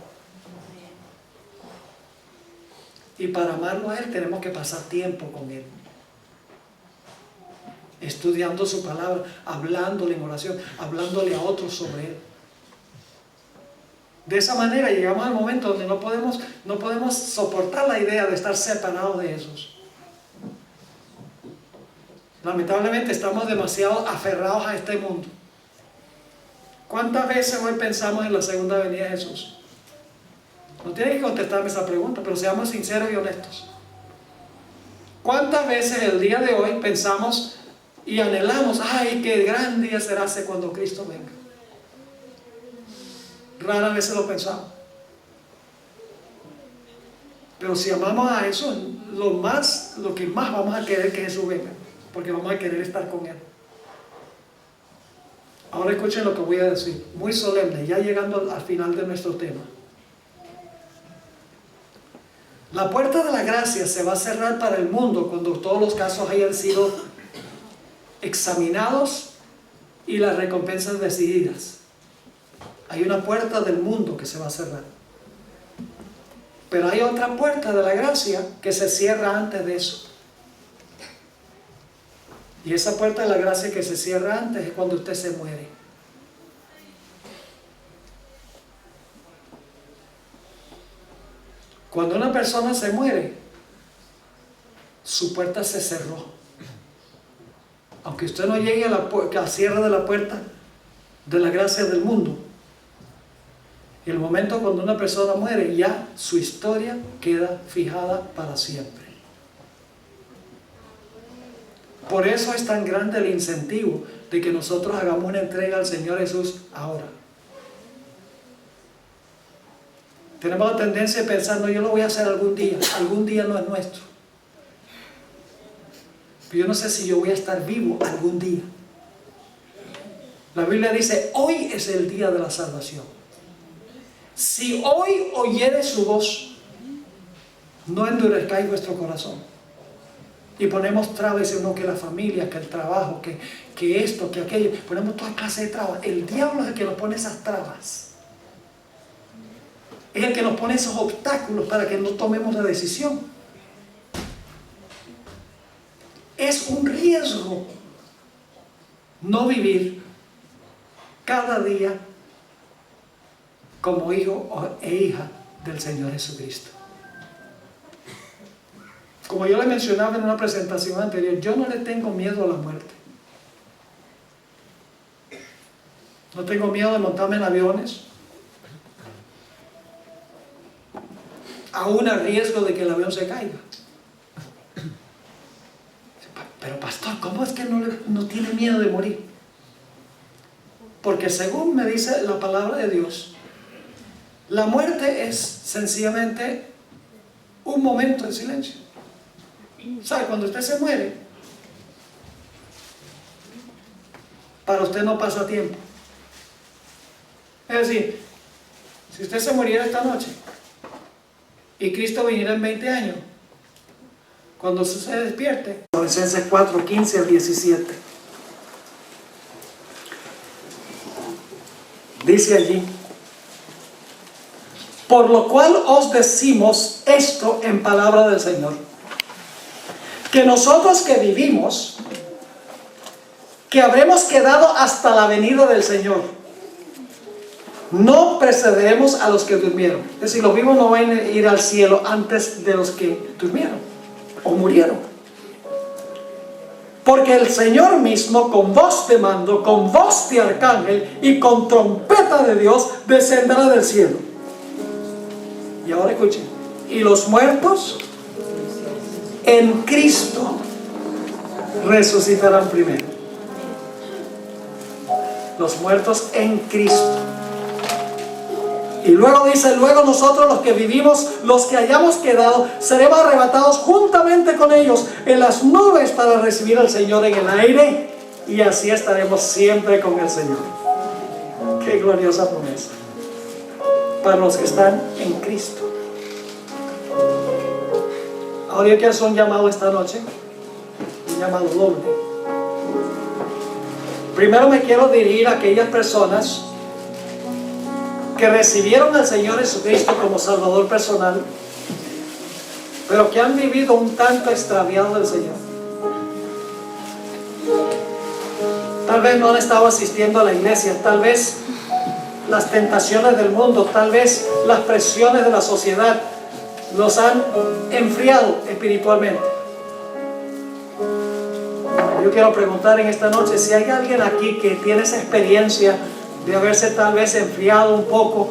Speaker 3: Y para amarlo a Él tenemos que pasar tiempo con Él, estudiando su palabra, hablándole en oración, hablándole a otros sobre Él. De esa manera llegamos al momento donde no podemos soportar la idea de estar separados de Jesús. Lamentablemente estamos demasiado aferrados a este mundo. ¿Cuántas veces hoy pensamos en la segunda venida de Jesús? No tienen que contestarme esa pregunta, pero seamos sinceros y honestos. ¿Cuántas veces el día de hoy pensamos y anhelamos: ay, qué gran día será ese cuando Cristo venga? Rara vez lo pensamos. Pero si amamos a eso, lo que más vamos a querer que Jesús venga, porque vamos a querer estar con Él. Ahora escuchen lo que voy a decir, muy solemne, ya llegando al final de nuestro tema. La puerta de la gracia se va a cerrar para el mundo cuando todos los casos hayan sido examinados y las recompensas decididas. Hay una puerta del mundo que se va a cerrar. Pero hay otra puerta de la gracia que se cierra antes de eso. Y esa puerta de la gracia que se cierra antes es cuando usted se muere. Cuando una persona se muere, su puerta se cerró. Aunque usted no llegue al cierre de la puerta de la gracia del mundo, y el momento cuando una persona muere, ya su historia queda fijada para siempre. Por eso es tan grande el incentivo de que nosotros hagamos una entrega al Señor Jesús ahora. Tenemos la tendencia de pensar, no, yo lo voy a hacer algún día no es nuestro. Pero yo no sé si yo voy a estar vivo algún día. La Biblia dice, hoy es el día de la salvación. Si hoy oyeres su voz, no endurezcáis vuestro corazón. Y ponemos trabas, sino que la familia, que el trabajo, que esto, que aquello. Ponemos toda clase de trabas. El diablo es el que nos pone esas trabas. Es el que nos pone esos obstáculos para que no tomemos la decisión. Es un riesgo no vivir cada día como hijo e hija del Señor Jesucristo. Como yo le mencionaba en una presentación anterior, yo no le tengo miedo a la muerte. No tengo miedo de montarme en aviones, aún a riesgo de que el avión se caiga. Pero pastor, ¿cómo es que no tiene miedo de morir? Porque según me dice la palabra de Dios, la muerte es sencillamente un momento de silencio. ¿Sabe? Cuando usted se muere, para usted no pasa tiempo. Es decir, si usted se muriera esta noche y Cristo viniera en 20 años, cuando usted se despierte, Colosenses 4, 15 al 17, dice allí, por lo cual os decimos esto en palabra del Señor, que nosotros que vivimos, que habremos quedado hasta la venida del Señor, no precederemos a los que durmieron. Es decir, los vivos no van a ir al cielo antes de los que durmieron o murieron. Porque el Señor mismo, con voz de mando, con voz de arcángel y con trompeta de Dios, descenderá del cielo. Y ahora escuchen, y los muertos en Cristo resucitarán primero. Los muertos en Cristo. Y luego dice, luego nosotros los que vivimos, los que hayamos quedado, seremos arrebatados juntamente con ellos en las nubes para recibir al Señor en el aire, y así estaremos siempre con el Señor. Qué gloriosa promesa para los que están en Cristo. Ahora yo quiero hacer un llamado esta noche, un llamado doble. Primero me quiero dirigir a aquellas personas que recibieron al Señor Jesucristo como Salvador personal, pero que han vivido un tanto extraviado del Señor. Tal vez no han estado asistiendo a la iglesia, tal vez las tentaciones del mundo, tal vez las presiones de la sociedad los han enfriado espiritualmente. Yo quiero preguntar en esta noche si hay alguien aquí que tiene esa experiencia de haberse tal vez enfriado un poco,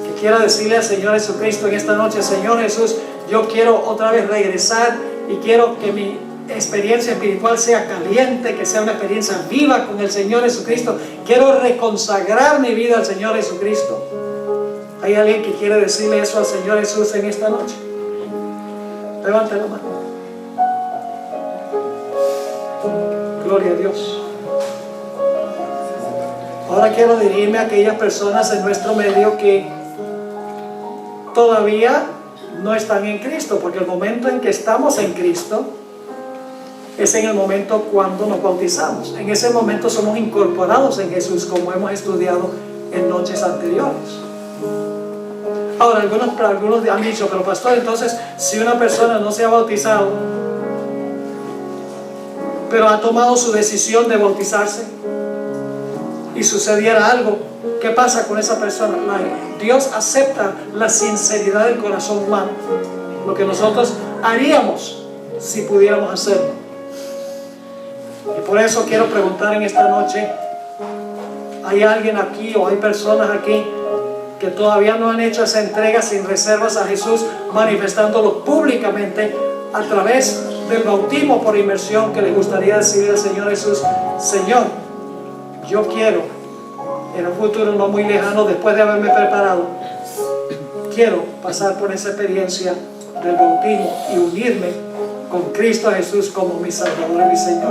Speaker 3: que quiera decirle al Señor Jesucristo en esta noche, Señor Jesús, yo quiero otra vez regresar y quiero que mi experiencia espiritual sea caliente, que sea una experiencia viva con el Señor Jesucristo. Quiero reconsagrar mi vida al Señor Jesucristo. ¿Hay alguien que quiere decirle eso al Señor Jesús en esta noche? Levante la mano. Gloria a Dios. Ahora quiero dirigirme a aquellas personas en nuestro medio que todavía no están en Cristo, porque el momento en que estamos en Cristo es en el momento cuando nos bautizamos. En ese momento somos incorporados en Jesús, como hemos estudiado en noches anteriores. Ahora, algunos han dicho, pero pastor, entonces si una persona no se ha bautizado, pero ha tomado su decisión de bautizarse y sucediera algo, ¿qué pasa con esa persona? Dios acepta la sinceridad del corazón humano, lo que nosotros haríamos si pudiéramos hacerlo. Y por eso quiero preguntar en esta noche, ¿hay alguien aquí o hay personas aquí que todavía no han hecho esa entrega sin reservas a Jesús, manifestándolo públicamente a través del bautismo por inmersión, que les gustaría decirle al Señor Jesús: Señor, yo quiero, en un futuro no muy lejano, después de haberme preparado, quiero pasar por esa experiencia del bautismo y unirme con Cristo Jesús como mi Salvador y mi Señor?